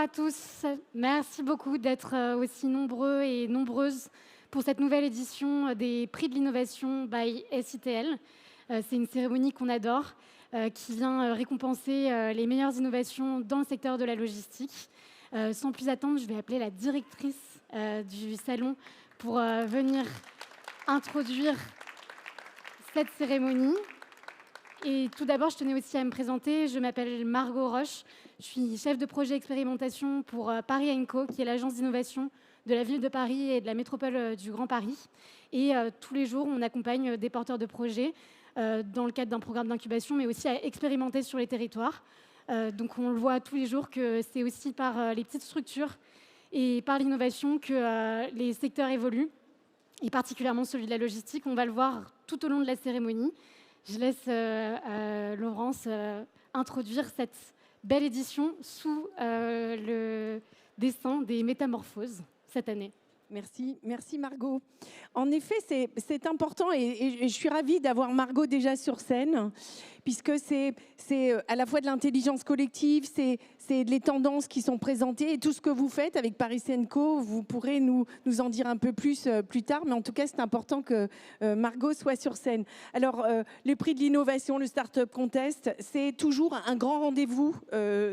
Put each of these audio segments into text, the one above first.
à tous. Merci beaucoup d'être aussi nombreux et nombreuses pour cette nouvelle édition des Prix de l'innovation by SITL. C'est une cérémonie qu'on adore, qui vient récompenser les meilleures innovations dans le secteur de la logistique. Sans plus attendre, je vais appeler la directrice du salon pour venir introduire cette cérémonie. Et tout d'abord, je tenais aussi à me présenter. Je m'appelle Margot Roche. Je suis chef de projet expérimentation pour Paris & Co, qui est l'agence d'innovation de la ville de Paris et de la métropole du Grand Paris. Et tous les jours, on accompagne des porteurs de projets dans le cadre d'un programme d'incubation, mais aussi à expérimenter sur les territoires. Donc on le voit tous les jours que c'est aussi par les petites structures et par l'innovation que les secteurs évoluent, et particulièrement celui de la logistique. On va le voir tout au long de la cérémonie. Je laisse Laurence introduire cette belle édition sous le dessin des métamorphoses cette année. Merci Margot. En effet, c'est important et je suis ravie d'avoir Margot déjà sur scène, puisque c'est à la fois de l'intelligence collective, c'est les tendances qui sont présentées et tout ce que vous faites avec Paris & Co. Vous pourrez nous en dire un peu plus plus tard, mais en tout cas, c'est important que Margot soit sur scène. Alors, les prix de l'innovation, le Startup Contest, c'est toujours un grand rendez-vous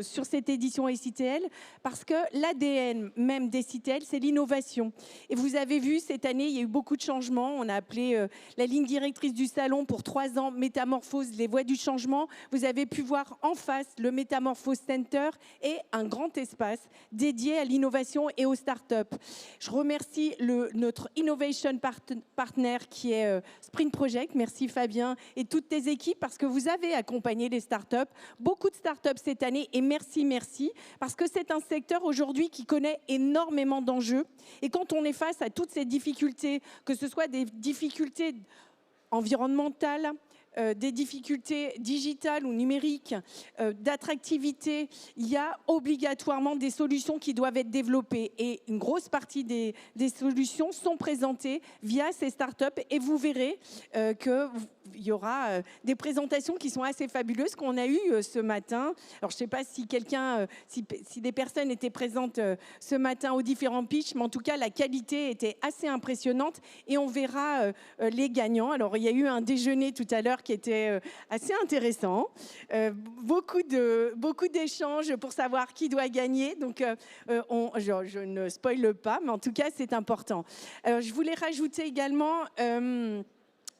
sur cette édition SITL, parce que l'ADN même des SITL, c'est l'innovation. Et vous avez vu, cette année, il y a eu beaucoup de changements. On a appelé la ligne directrice du salon pour 3 ans, Métamorphose, les voies du changement. Vous avez pu voir en face le Métamorphose Center et un grand espace dédié à l'innovation et aux startups. Je remercie notre Innovation Partner qui est Sprint Project. Merci Fabien et toutes tes équipes, parce que vous avez accompagné les startups. Beaucoup de startups cette année, et merci, parce que c'est un secteur aujourd'hui qui connaît énormément d'enjeux. Et quand on est face à toutes ces difficultés, que ce soit des difficultés environnementales, des difficultés digitales ou numériques, d'attractivité, il y a obligatoirement des solutions qui doivent être développées. Et une grosse partie des solutions sont présentées via ces startups. Et vous verrez qu'il y aura des présentations qui sont assez fabuleuses qu'on a eues ce matin. Alors, je ne sais pas si si des personnes étaient présentes ce matin aux différents pitchs, mais en tout cas, la qualité était assez impressionnante. Et on verra les gagnants. Alors, il y a eu un déjeuner tout à l'heure qui était assez intéressant. Beaucoup d'échanges pour savoir qui doit gagner. Donc, je ne spoile pas, mais en tout cas, c'est important. Alors, je voulais rajouter également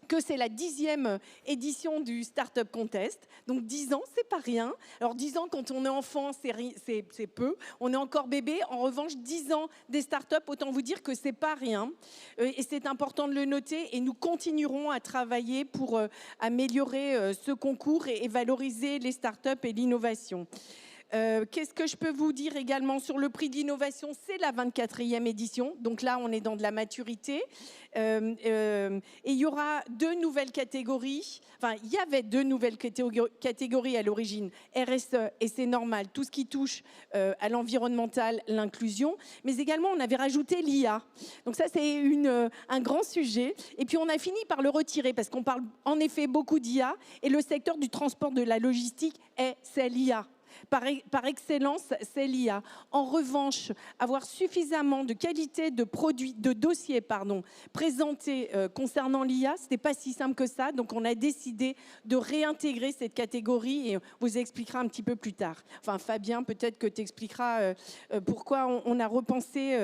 que c'est la 10e édition du Startup Contest. Donc 10 ans, c'est pas rien. Alors 10 ans, quand on est enfant, c'est peu. On est encore bébé. En revanche, 10 ans des startups, autant vous dire que c'est pas rien. Et c'est important de le noter. Et nous continuerons à travailler pour améliorer ce concours et valoriser les startups et l'innovation. Qu'est-ce que je peux vous dire également sur le prix d'innovation? C'est la 24e édition, donc là on est dans de la maturité. Et il y aura 2 nouvelles catégories, enfin il y avait 2 nouvelles catégories à l'origine, RSE, et c'est normal, tout ce qui touche à l'environnemental, l'inclusion, mais également on avait rajouté l'IA. Donc ça c'est un grand sujet, et puis on a fini par le retirer, parce qu'on parle en effet beaucoup d'IA, et le secteur du transport, de la logistique, c'est l'IA. Par excellence, c'est l'IA. En revanche, avoir suffisamment de qualité de produits, de dossiers, présentés concernant l'IA, ce n'était pas si simple que ça. Donc, on a décidé de réintégrer cette catégorie et on vous expliquera un petit peu plus tard. Enfin, Fabien, peut-être que tu expliqueras pourquoi on a repensé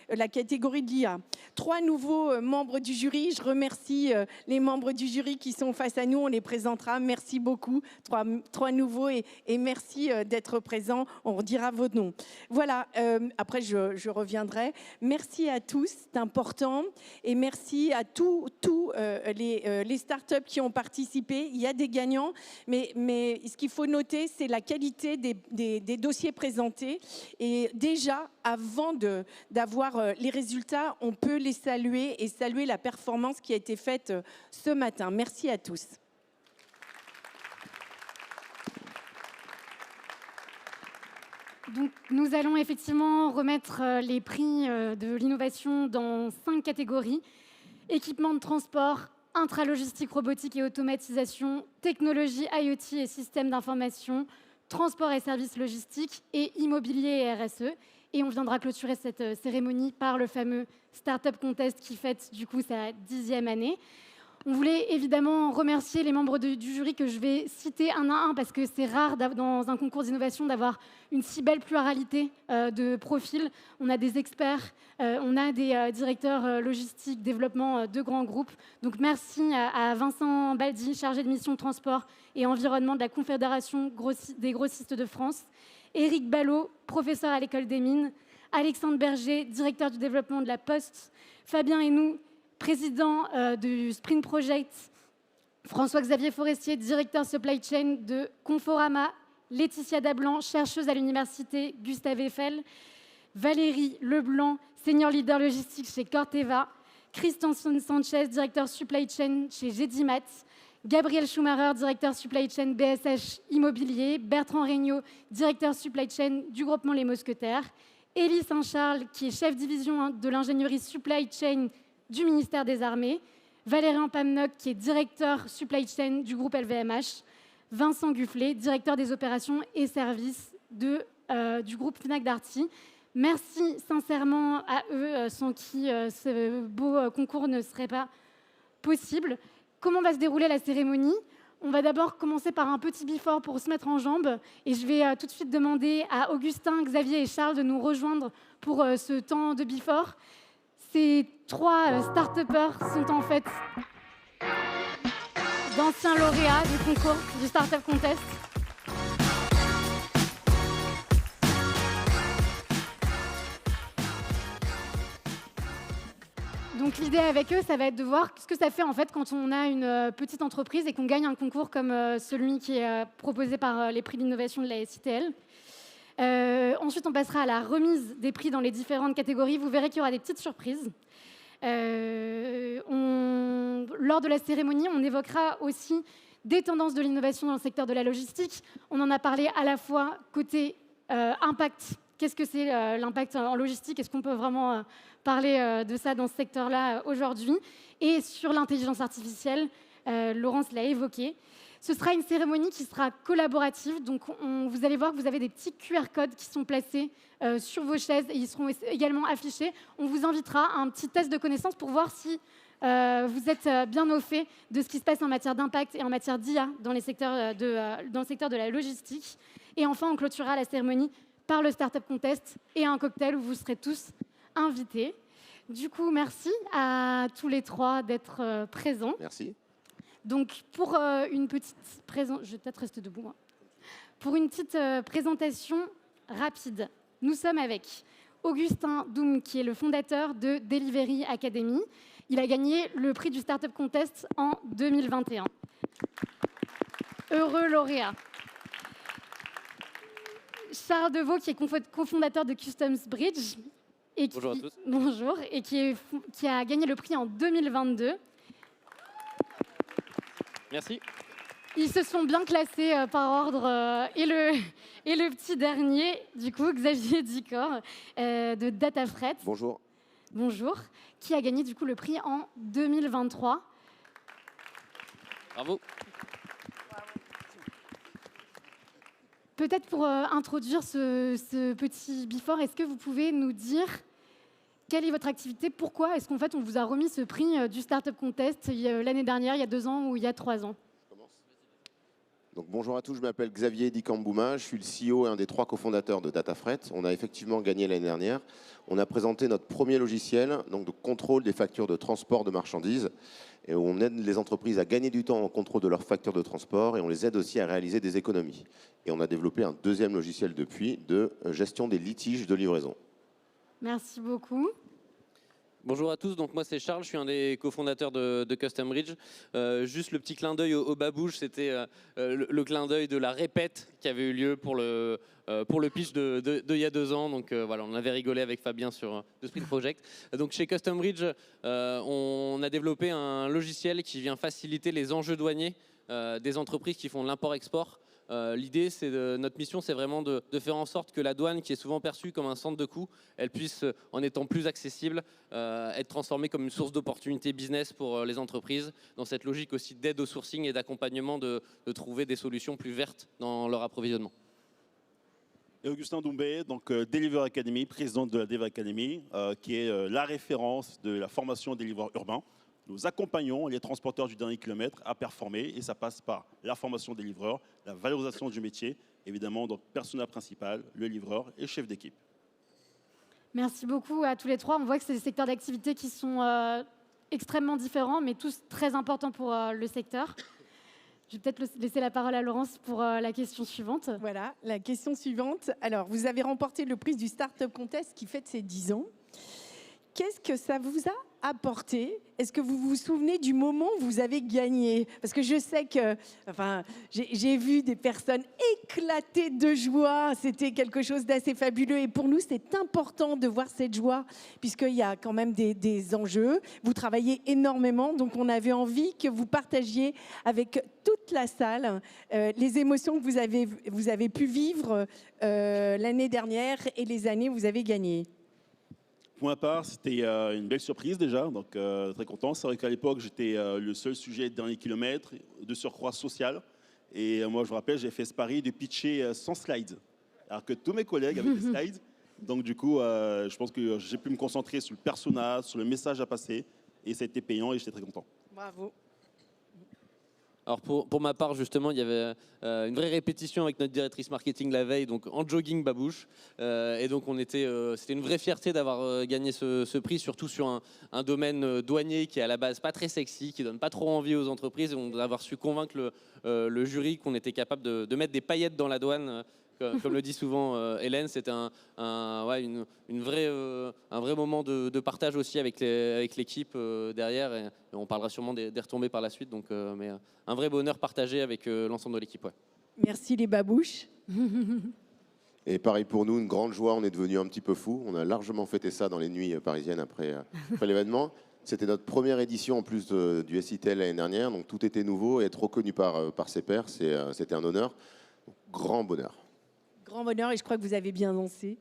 la catégorie de l'IA. 3 nouveaux membres du jury. Je remercie les membres du jury qui sont face à nous. On les présentera. Merci beaucoup. 3 nouveaux et merci d'être présents. On redira vos noms. Voilà, après je reviendrai. Merci à tous, c'est important. Et merci à tous les startups qui ont participé. Il y a des gagnants, mais ce qu'il faut noter, c'est la qualité des dossiers présentés. Et déjà, avant d'avoir les résultats, on peut les saluer et saluer la performance qui a été faite ce matin. Merci à tous. Donc, nous allons effectivement remettre les prix de l'innovation dans 5 catégories. Équipement de transport, intralogistique, robotique et automatisation, technologie IoT et systèmes d'information, transport et services logistiques et immobilier et RSE. Et on viendra clôturer cette cérémonie par le fameux Startup Contest qui fête du coup sa 10e année. On voulait évidemment remercier les membres du jury que je vais citer un à un parce que c'est rare dans un concours d'innovation d'avoir une si belle pluralité de profils. On a des experts, on a des directeurs logistiques, développement de grands groupes. Donc merci à Vincent Baldi, chargé de mission transport et environnement de la Confédération des grossistes de France, Éric Ballot, professeur à l'école des mines, Alexandre Berger, directeur du développement de la Poste, Fabien Hénoux, président du Sprint Project, François-Xavier Forestier, directeur supply chain de Conforama, Laetitia Dablanc, chercheuse à l'université Gustave Eiffel, Valérie Leblanc, senior leader logistique chez Corteva, Christian Sanchez, directeur supply chain chez Gedimat, Gabriel Schumacher, directeur supply chain BSH Immobilier, Bertrand Regnault, directeur supply chain du groupement Les Mousquetaires, Élie Saint-Charles, qui est chef division de l'ingénierie supply chain du ministère des Armées, Valérian Pamnock, qui est directeur supply chain du groupe LVMH, Vincent Gufflet, directeur des opérations et services du groupe Fnac Darty. Merci sincèrement à eux, sans qui ce beau concours ne serait pas possible. Comment va se dérouler la cérémonie ? On va d'abord commencer par un petit before pour se mettre en jambes. Et je vais tout de suite demander à Augustin, Xavier et Charles de nous rejoindre pour ce temps de before. Ces 3 start-upers sont en fait d'anciens lauréats du concours du Startup Contest. Donc l'idée avec eux, ça va être de voir ce que ça fait en fait quand on a une petite entreprise et qu'on gagne un concours comme celui qui est proposé par les prix d'innovation de la SITL. Ensuite, on passera à la remise des prix dans les différentes catégories. Vous verrez qu'il y aura des petites surprises. Lors de la cérémonie, on évoquera aussi des tendances de l'innovation dans le secteur de la logistique. On en a parlé à la fois côté impact. Qu'est-ce que c'est l'impact en logistique ? Est-ce qu'on peut vraiment parler de ça dans ce secteur-là aujourd'hui ? Et sur l'intelligence artificielle, Laurence l'a évoqué. Ce sera une cérémonie qui sera collaborative. Donc, vous allez voir que vous avez des petits QR codes qui sont placés sur vos chaises et ils seront également affichés. On vous invitera à un petit test de connaissance pour voir si vous êtes bien au fait de ce qui se passe en matière d'impact et en matière d'IA dans le secteur de la logistique. Et enfin, on clôturera la cérémonie par le Startup Contest et un cocktail où vous serez tous invités. Du coup, merci à tous les 3 d'être présents. Merci. Donc, pour une petite présentation, je vais peut-être rester debout. Hein. Pour une petite présentation rapide, nous sommes avec Augustin Doum, qui est le fondateur de Delivery Academy. Il a gagné le prix du Startup Contest en 2021. Heureux lauréat. Charles Deveau, qui est cofondateur de Customs Bridge. Bonjour à tous. Bonjour. Et qui a gagné le prix en 2022. Merci. Ils se sont bien classés par ordre. Et le petit dernier, du coup, Xavier Dicor, de DataFret. Bonjour. Bonjour. Qui a gagné, du coup, le prix en 2023. Bravo. Peut-être pour introduire ce petit before, est-ce que vous pouvez nous dire quelle est votre activité ? Pourquoi est-ce qu'en fait on vous a remis ce prix du Startup Contest l'année dernière, il y a 2 ans ou il y a 3 ans ? Donc, bonjour à tous, je m'appelle Xavier Dicambouma, je suis le CEO et un des 3 cofondateurs de DataFret. On a effectivement gagné l'année dernière. On a présenté notre premier logiciel donc de contrôle des factures de transport de marchandises. Et on aide les entreprises à gagner du temps en contrôle de leurs factures de transport et on les aide aussi à réaliser des économies. Et on a développé un deuxième logiciel depuis de gestion des litiges de livraison. Merci beaucoup. Bonjour à tous, donc moi c'est Charles, je suis un des cofondateurs de Custom Bridge. Juste le petit clin d'œil au babouche, c'était le clin d'œil de la répète qui avait eu lieu pour le pitch de il y a 2 ans. Donc voilà, on avait rigolé avec Fabien sur The Sprint Project. Donc chez Custom Bridge, on a développé un logiciel qui vient faciliter les enjeux douaniers des entreprises qui font de l'import-export. L'idée, notre mission, c'est vraiment de faire en sorte que la douane, qui est souvent perçue comme un centre de coûts, elle puisse, en étant plus accessible, être transformée comme une source d'opportunités business pour les entreprises, dans cette logique aussi d'aide au sourcing et d'accompagnement de trouver des solutions plus vertes dans leur approvisionnement. Et Augustin Doumbé, donc Deliver Academy, président de la Dev Academy, qui est la référence de la formation des livreurs urbains. Nous accompagnons les transporteurs du dernier kilomètre à performer et ça passe par la formation des livreurs, la valorisation du métier, évidemment, donc personnel principal, le livreur et le chef d'équipe. Merci beaucoup à tous les trois. On voit que c'est des secteurs d'activité qui sont extrêmement différents, mais tous très importants pour le secteur. Je vais peut-être laisser la parole à Laurence pour la question suivante. Voilà, la question suivante. Alors, vous avez remporté le prix du Startup Contest qui fête ses 10 ans. Qu'est-ce que ça vous a apporté? Est-ce que vous vous souvenez du moment où vous avez gagné? Parce que je sais que, enfin, j'ai vu des personnes éclater de joie. C'était quelque chose d'assez fabuleux. Et pour nous, c'est important de voir cette joie, puisqu'il y a quand même des enjeux. Vous travaillez énormément, donc on avait envie que vous partagiez avec toute la salle les émotions que vous avez pu vivre l'année dernière et les années où vous avez gagné. Pour ma part, c'était une belle surprise déjà, donc très content. C'est vrai qu'à l'époque, j'étais le seul sujet de dernier kilomètre, de surcroît social. Et moi, je me rappelle, j'ai fait ce pari de pitcher sans slides, alors que tous mes collègues avaient des slides. Donc du coup, je pense que j'ai pu me concentrer sur le persona, sur le message à passer, et ça a été payant et j'étais très content. Bravo. Alors pour ma part, justement, il y avait une vraie répétition avec notre directrice marketing la veille, donc en jogging babouche. Et donc c'était une vraie fierté d'avoir gagné ce prix, surtout sur un domaine douanier qui est à la base pas très sexy, qui donne pas trop envie aux entreprises. Et on doit avoir su convaincre le jury qu'on était capable de mettre des paillettes dans la douane. Comme le dit souvent Hélène, c'était un vrai moment de partage aussi avec l'équipe derrière. Et on parlera sûrement des retombées par la suite. Donc, mais un vrai bonheur partagé avec l'ensemble de l'équipe. Ouais. Merci les babouches. Et pareil pour nous, une grande joie, on est devenu un petit peu fou. On a largement fêté ça dans les nuits parisiennes après l'événement. C'était notre première édition en plus du SITL l'année dernière, donc tout était nouveau et être reconnu par ses pairs, c'était un honneur. Grand bonheur. Grand bonheur et je crois que vous avez bien dansé.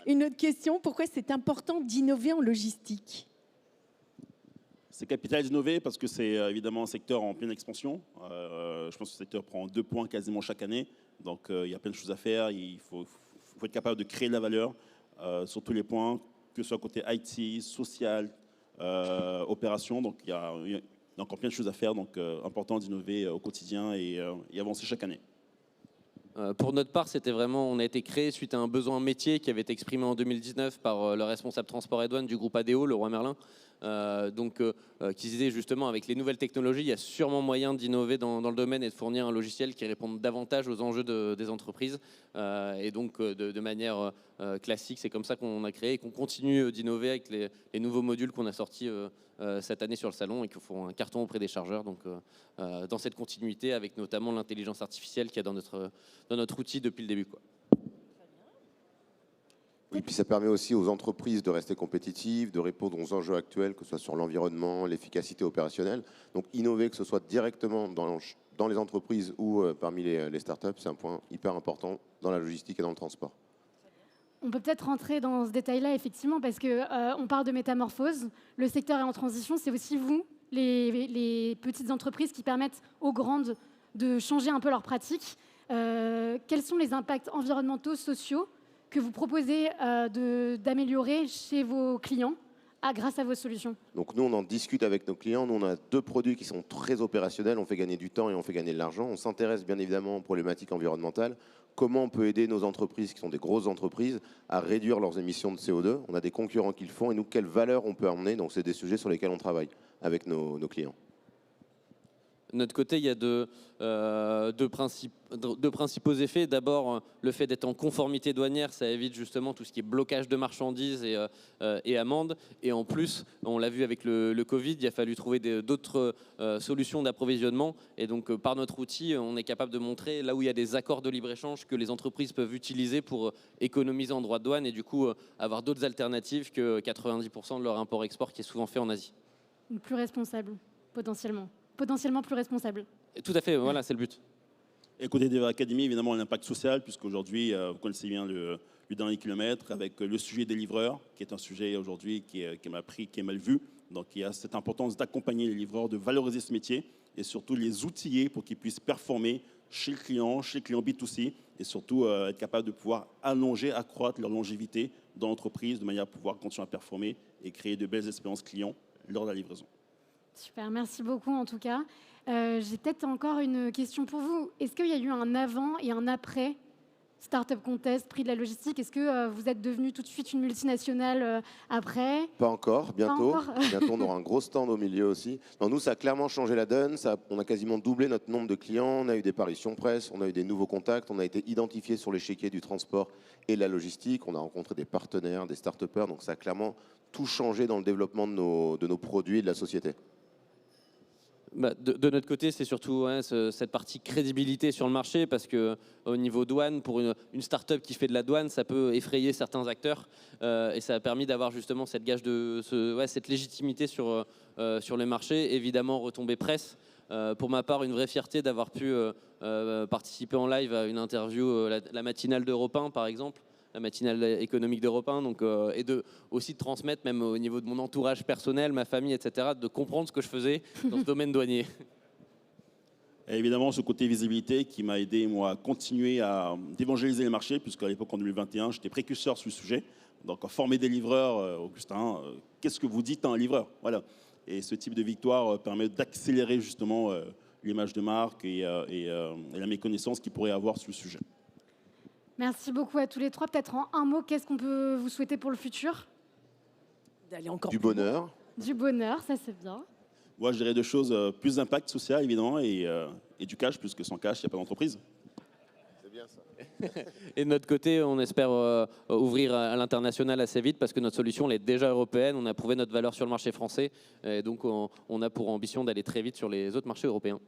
Une autre question, pourquoi c'est important d'innover en logistique? C'est capital d'innover parce que c'est évidemment un secteur en pleine expansion. Je pense que ce secteur prend 2 points quasiment chaque année. Donc il y a plein de choses à faire. Il faut être capable de créer de la valeur sur tous les points, que ce soit côté IT, social, opération. Donc il y a encore plein de choses à faire. Donc important d'innover au quotidien et avancer chaque année. Pour notre part, on a été créé suite à un besoin métier qui avait été exprimé en 2019 par le responsable transport et douane du groupe ADO, Leroy Merlin, qui disait justement avec les nouvelles technologies, il y a sûrement moyen d'innover dans le domaine et de fournir un logiciel qui réponde davantage aux enjeux des entreprises. Et donc de manière classique, c'est comme ça qu'on a créé et qu'on continue d'innover avec les nouveaux modules qu'on a sortis cette année sur le salon et qui font un carton auprès des chargeurs. Donc dans cette continuité avec notamment l'intelligence artificielle qu'il y a dans notre outil depuis le début, quoi. Oui, puis ça permet aussi aux entreprises de rester compétitives, de répondre aux enjeux actuels, que ce soit sur l'environnement, l'efficacité opérationnelle. Donc innover, que ce soit directement dans les entreprises ou parmi les startups, c'est un point hyper important dans la logistique et dans le transport. On peut peut-être rentrer dans ce détail-là, effectivement, parce qu'on parle de métamorphose. Le secteur est en transition. C'est aussi vous, les petites entreprises, qui permettent aux grandes de changer un peu leurs pratiques. Quels sont les impacts environnementaux, sociaux que vous proposez d'améliorer chez vos clients grâce à vos solutions? Donc nous, on en discute avec nos clients. Nous, on a 2 produits qui sont très opérationnels. On fait gagner du temps et on fait gagner de l'argent. On s'intéresse bien évidemment aux problématiques environnementales. Comment on peut aider nos entreprises, qui sont des grosses entreprises, à réduire leurs émissions de CO2? On a des concurrents qui le font et nous, quelle valeur on peut emmener? Donc c'est des sujets sur lesquels on travaille avec nos clients. De notre côté, il y a deux principaux effets. D'abord, le fait d'être en conformité douanière, ça évite justement tout ce qui est blocage de marchandises et amendes. Et en plus, on l'a vu avec le Covid, il a fallu trouver d'autres solutions d'approvisionnement. Et donc, par notre outil, on est capable de montrer là où il y a des accords de libre-échange que les entreprises peuvent utiliser pour économiser en droits de douane et du coup avoir d'autres alternatives que 90% de leur import-export qui est souvent fait en Asie. Plus responsable, potentiellement plus responsable. Tout à fait, voilà, c'est le but. Et côté Dev Academy, évidemment, l'impact social, puisqu'aujourd'hui, vous connaissez bien le dernier kilomètre, avec le sujet des livreurs, qui est un sujet aujourd'hui qui est mal vu. Donc il y a cette importance d'accompagner les livreurs, de valoriser ce métier et surtout les outiller pour qu'ils puissent performer chez le client B2C et surtout être capable de pouvoir accroître leur longévité dans l'entreprise de manière à pouvoir continuer à performer et créer de belles expériences clients lors de la livraison. Super, merci beaucoup en tout cas. J'ai peut-être encore une question pour vous. Est-ce qu'il y a eu un avant et un après Startup Contest, prix de la logistique? Est-ce que vous êtes devenu tout de suite une multinationale après? Pas encore, bientôt. Pas encore. Bientôt, on aura un gros stand au milieu aussi. Non, nous, ça a clairement changé la donne. On a quasiment doublé notre nombre de clients. On a eu des parutions presse, on a eu des nouveaux contacts. On a été identifié sur l'échiquier du transport et de la logistique. On a rencontré des partenaires, des start-upers. Donc, ça a clairement tout changé dans le développement de nos produits et de la société. De notre côté, c'est surtout cette partie crédibilité sur le marché, parce qu'au niveau douane, pour une start-up qui fait de la douane, ça peut effrayer certains acteurs, et ça a permis d'avoir justement cette cette légitimité sur le marché. Évidemment, retombée presse. Pour ma part, une vraie fierté d'avoir pu participer en live à une interview, la matinale d'Europe 1 par exemple, la matinale économique d'Europe 1, donc, et aussi de transmettre, même au niveau de mon entourage personnel, ma famille, etc., de comprendre ce que je faisais dans ce domaine douanier. Et évidemment, ce côté visibilité qui m'a aidé, moi, à continuer à d'évangéliser les marchés, puisqu'à l'époque, en 2021, j'étais précurseur sur le sujet. Donc, former des livreurs, Augustin, qu'est-ce que vous dites à un livreur? Voilà. Et ce type de victoire permet d'accélérer justement l'image de marque et la méconnaissance qu'il pourrait avoir sur le sujet. Merci beaucoup à tous les trois. Peut-être en un mot, qu'est-ce qu'on peut vous souhaiter pour le futur? D'aller encore Du plus loin. bonheur. Du bonheur, ça c'est bien. Moi, je dirais deux choses, plus d'impact social, évidemment, et du cash, puisque sans cash, il n'y a pas d'entreprise. C'est bien ça. Et de notre côté, on espère ouvrir à l'international assez vite, parce que notre solution elle est déjà européenne. On a prouvé notre valeur sur le marché français, et donc on a pour ambition d'aller très vite sur les autres marchés européens.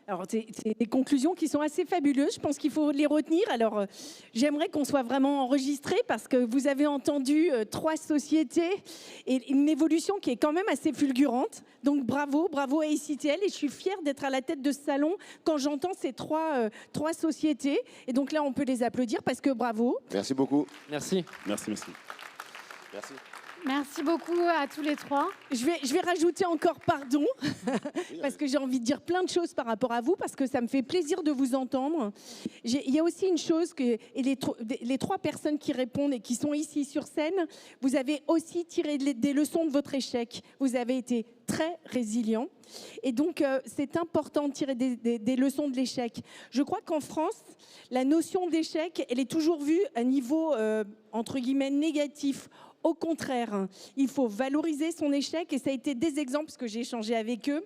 Alors, c'est des conclusions qui sont assez fabuleuses. Je pense qu'il faut les retenir. Alors, j'aimerais qu'on soit vraiment enregistré parce que vous avez entendu 3 sociétés et une évolution qui est quand même assez fulgurante. Donc, bravo à ACTL. Et je suis fière d'être à la tête de ce salon quand j'entends ces trois sociétés. Et donc là, on peut les applaudir parce que bravo. Merci beaucoup. Merci. Merci. Merci. Merci beaucoup à tous les trois. Je vais rajouter encore pardon, parce que j'ai envie de dire plein de choses par rapport à vous, parce que ça me fait plaisir de vous entendre. Il y a aussi une chose, les 3 personnes qui répondent et qui sont ici sur scène, vous avez aussi tiré des leçons de votre échec. Vous avez été très résilient. Et donc, c'est important de tirer des leçons de l'échec. Je crois qu'en France, la notion d'échec, elle est toujours vue à niveau, entre guillemets, négatif. Au contraire, il faut valoriser son échec et ça a été des exemples parce que j'ai échangé avec eux.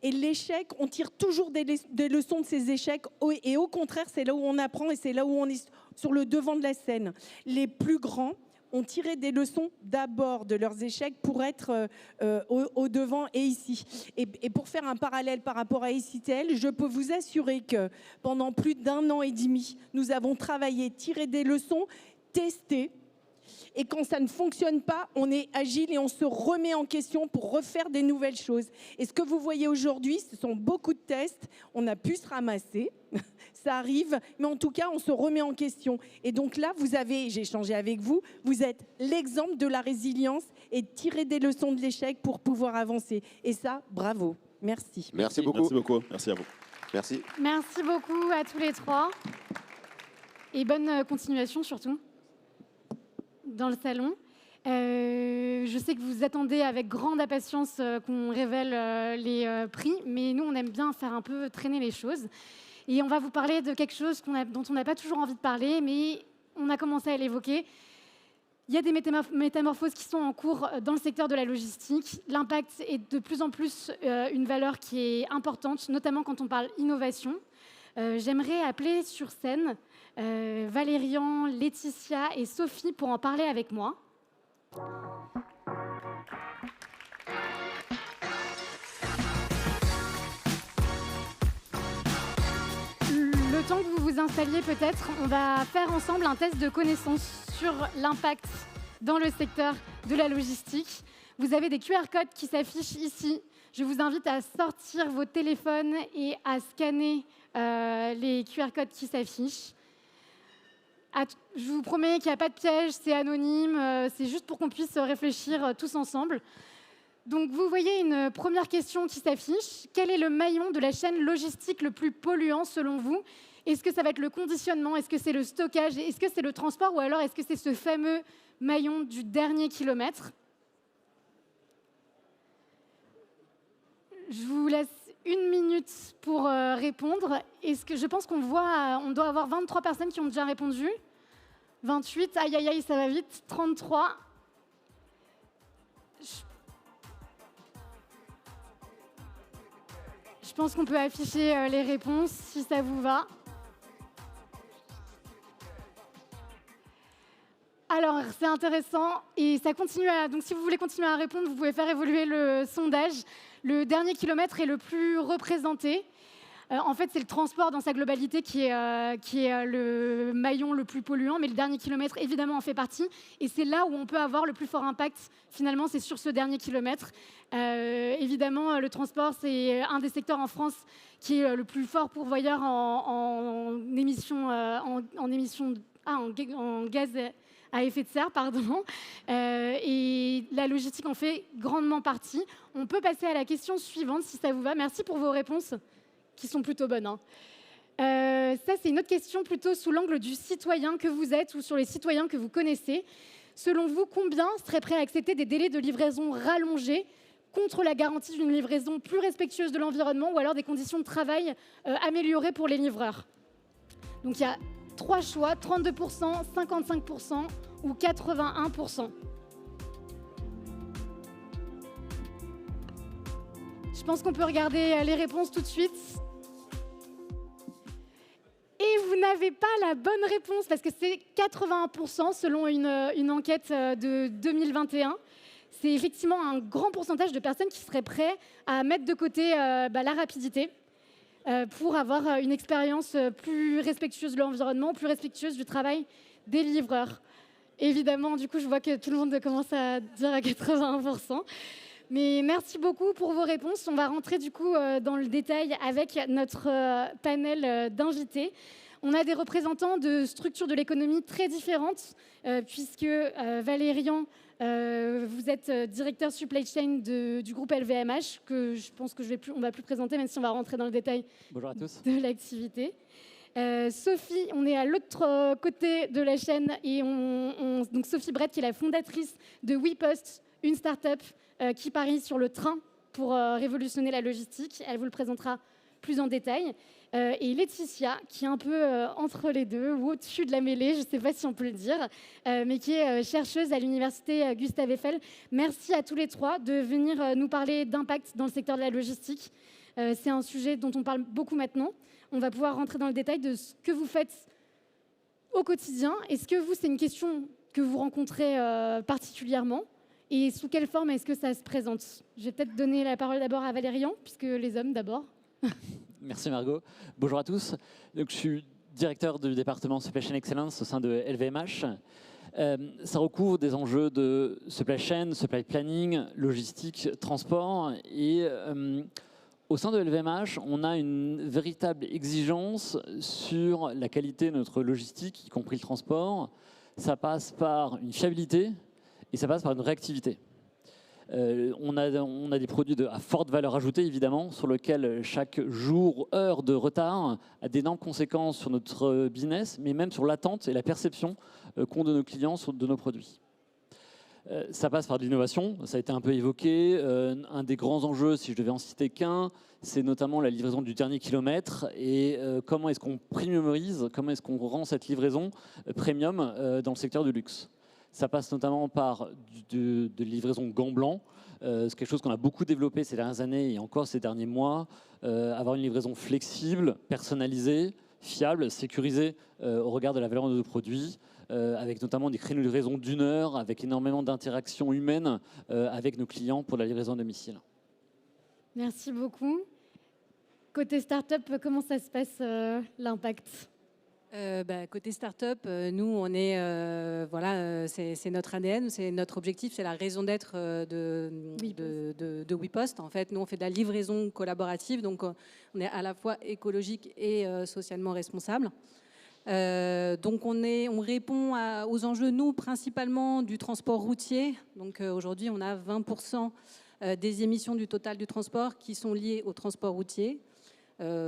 Et l'échec, on tire toujours des leçons de ces échecs et au contraire, c'est là où on apprend et c'est là où on est sur le devant de la scène. Les plus grands ont tiré des leçons d'abord de leurs échecs pour être au devant et ici. Et pour faire un parallèle par rapport à ACTL, je peux vous assurer que pendant plus d'1 an et demi, nous avons travaillé, tiré des leçons, testé. Et quand ça ne fonctionne pas, on est agile et on se remet en question pour refaire des nouvelles choses. Et ce que vous voyez aujourd'hui, ce sont beaucoup de tests. On a pu se ramasser, ça arrive, mais en tout cas, on se remet en question. Et donc là, j'ai échangé avec vous, vous êtes l'exemple de la résilience et de tirer des leçons de l'échec pour pouvoir avancer. Et ça, bravo. Merci. Merci beaucoup. Merci beaucoup. Merci à vous. Merci. Merci beaucoup à tous les trois. Et bonne continuation surtout dans le salon. Je sais que vous attendez avec grande impatience qu'on révèle les prix, mais nous, on aime bien faire un peu traîner les choses. Et on va vous parler de quelque chose dont on n'a pas toujours envie de parler, mais on a commencé à l'évoquer. Il y a des métamorphoses qui sont en cours dans le secteur de la logistique. L'impact est de plus en plus une valeur qui est importante, notamment quand on parle innovation. J'aimerais appeler sur scène Valérian, Laetitia et Sophie pour en parler avec moi. Le temps que vous vous installiez peut-être, on va faire ensemble un test de connaissance sur l'impact dans le secteur de la logistique. Vous avez des QR codes qui s'affichent ici. Je vous invite à sortir vos téléphones et à scanner les QR codes qui s'affichent. Je vous promets qu'il n'y a pas de piège, c'est anonyme, c'est juste pour qu'on puisse réfléchir tous ensemble. Donc vous voyez une première question qui s'affiche. Quel est le maillon de la chaîne logistique le plus polluant selon vous? Est-ce que ça va être le conditionnement? Est-ce que c'est le stockage? Est-ce que c'est le transport? Ou alors est-ce que c'est ce fameux maillon du dernier kilomètre? Je vous laisse 1 minute pour répondre. Je pense qu'on doit avoir 23 personnes qui ont déjà répondu. 28, aïe aïe aïe, ça va vite. 33. Je pense qu'on peut afficher les réponses si ça vous va. Alors, c'est intéressant et ça continue donc si vous voulez continuer à répondre, vous pouvez faire évoluer le sondage. Le dernier kilomètre est le plus représenté. En fait, c'est le transport dans sa globalité qui est le maillon le plus polluant, mais le dernier kilomètre, évidemment, en fait partie. Et c'est là où on peut avoir le plus fort impact, finalement, c'est sur ce dernier kilomètre. Évidemment, le transport, c'est un des secteurs en France qui est le plus fort pourvoyeur en gaz à effet de serre, pardon. Et la logistique en fait grandement partie. On peut passer à la question suivante, si ça vous va. Merci pour vos réponses, qui sont plutôt bonnes. Ça, c'est une autre question plutôt sous l'angle du citoyen que vous êtes ou sur les citoyens que vous connaissez. Selon vous, combien seraient prêts à accepter des délais de livraison rallongés contre la garantie d'une livraison plus respectueuse de l'environnement ou alors des conditions de travail améliorées pour les livreurs? Donc, il y a 3 choix, 32%, 55% ou 81%. Je pense qu'on peut regarder les réponses tout de suite. Et vous n'avez pas la bonne réponse parce que c'est 81% selon une enquête de 2021. C'est effectivement un grand pourcentage de personnes qui seraient prêtes à mettre de côté la rapidité pour avoir une expérience plus respectueuse de l'environnement, plus respectueuse du travail des livreurs. Évidemment, du coup, je vois que tout le monde commence à dire à 81%. Mais merci beaucoup pour vos réponses. On va rentrer du coup dans le détail avec notre panel d'invités. On a des représentants de structures de l'économie très différentes, puisque Valérian, vous êtes directeur supply chain du groupe LVMH, que je pense que on ne va plus présenter, même si on va rentrer dans le détail Bonjour à tous. de l'activité. Sophie, on est à l'autre côté de la chaîne, et donc Sophie Brett, qui est la fondatrice de WePost, une start-up qui parie sur le train pour révolutionner la logistique. Elle vous le présentera plus en détail. Et Laetitia, qui est un peu entre les deux, ou au-dessus de la mêlée, je ne sais pas si on peut le dire, mais qui est chercheuse à l'université Gustave Eiffel. Merci à tous les trois de venir nous parler d'impact dans le secteur de la logistique. C'est un sujet dont on parle beaucoup maintenant. On va pouvoir rentrer dans le détail de ce que vous faites au quotidien. Est-ce que vous, c'est une question que vous rencontrez particulièrement? Et sous quelle forme est-ce que ça se présente? Je vais peut-être donner la parole d'abord à Valérian, puisque les hommes d'abord. Merci Margot. Bonjour à tous. Donc, je suis directeur du département Supply Chain Excellence au sein de LVMH. Ça recouvre des enjeux de supply chain, supply planning, logistique, transport. Et au sein de LVMH, on a une véritable exigence sur la qualité de notre logistique, y compris le transport. Ça passe par une fiabilité et ça passe par une réactivité. On a des produits à forte valeur ajoutée, évidemment, sur lesquels chaque jour, heure de retard a d'énormes conséquences sur notre business, mais même sur l'attente et la perception qu'ont de nos clients de nos produits. Ça passe par de l'innovation, ça a été un peu évoqué. Un des grands enjeux, si je devais en citer qu'un, c'est notamment la livraison du dernier kilomètre et comment est-ce qu'on premiumise, comment est-ce qu'on rend cette livraison premium dans le secteur du luxe. Ça passe notamment par de livraison gants blancs. C'est quelque chose qu'on a beaucoup développé ces dernières années et encore ces derniers mois. Avoir une livraison flexible, personnalisée, fiable, sécurisée au regard de la valeur de nos produits, avec notamment des créneaux de livraison d'1 heure, avec énormément d'interactions humaines avec nos clients pour la livraison à domicile. Merci beaucoup. Côté start-up, comment ça se passe l'impact? Côté start-up, nous, on est, c'est notre ADN, c'est notre objectif, c'est la raison d'être de WePost. En fait, nous, on fait de la livraison collaborative, donc on est à la fois écologique et socialement responsable. Donc, on répond aux enjeux, nous, principalement du transport routier. Donc, aujourd'hui, on a 20% des émissions du total du transport qui sont liées au transport routier.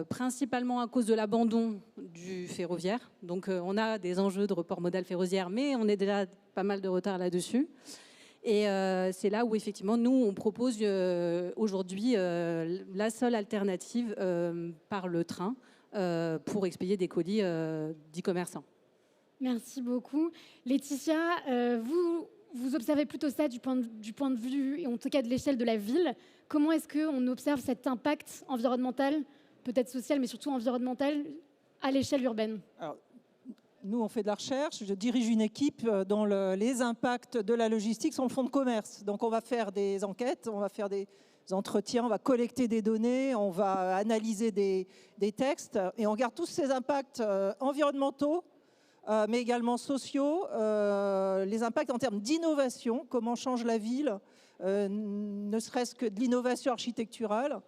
principalement à cause de l'abandon du ferroviaire. Donc on a des enjeux de report modal ferroviaire, mais on est déjà pas mal de retard là-dessus. Et c'est là où effectivement nous on propose aujourd'hui la seule alternative par le train pour expédier des colis d'e-commerçants. Merci beaucoup. Laetitia, vous observez plutôt ça du point de vue, et en tout cas de l'échelle de la ville. Comment est-ce qu'on observe cet impact environnemental, peut-être social, mais surtout environnemental, à l'échelle urbaine? Alors, nous, on fait de la recherche. Je dirige une équipe dont les impacts de la logistique sont le fonds de commerce. Donc, on va faire des enquêtes, on va faire des entretiens, on va collecter des données, on va analyser des textes et on regarde tous ces impacts environnementaux, mais également sociaux, les impacts en termes d'innovation, comment change la ville, ne serait-ce que de l'innovation architecturale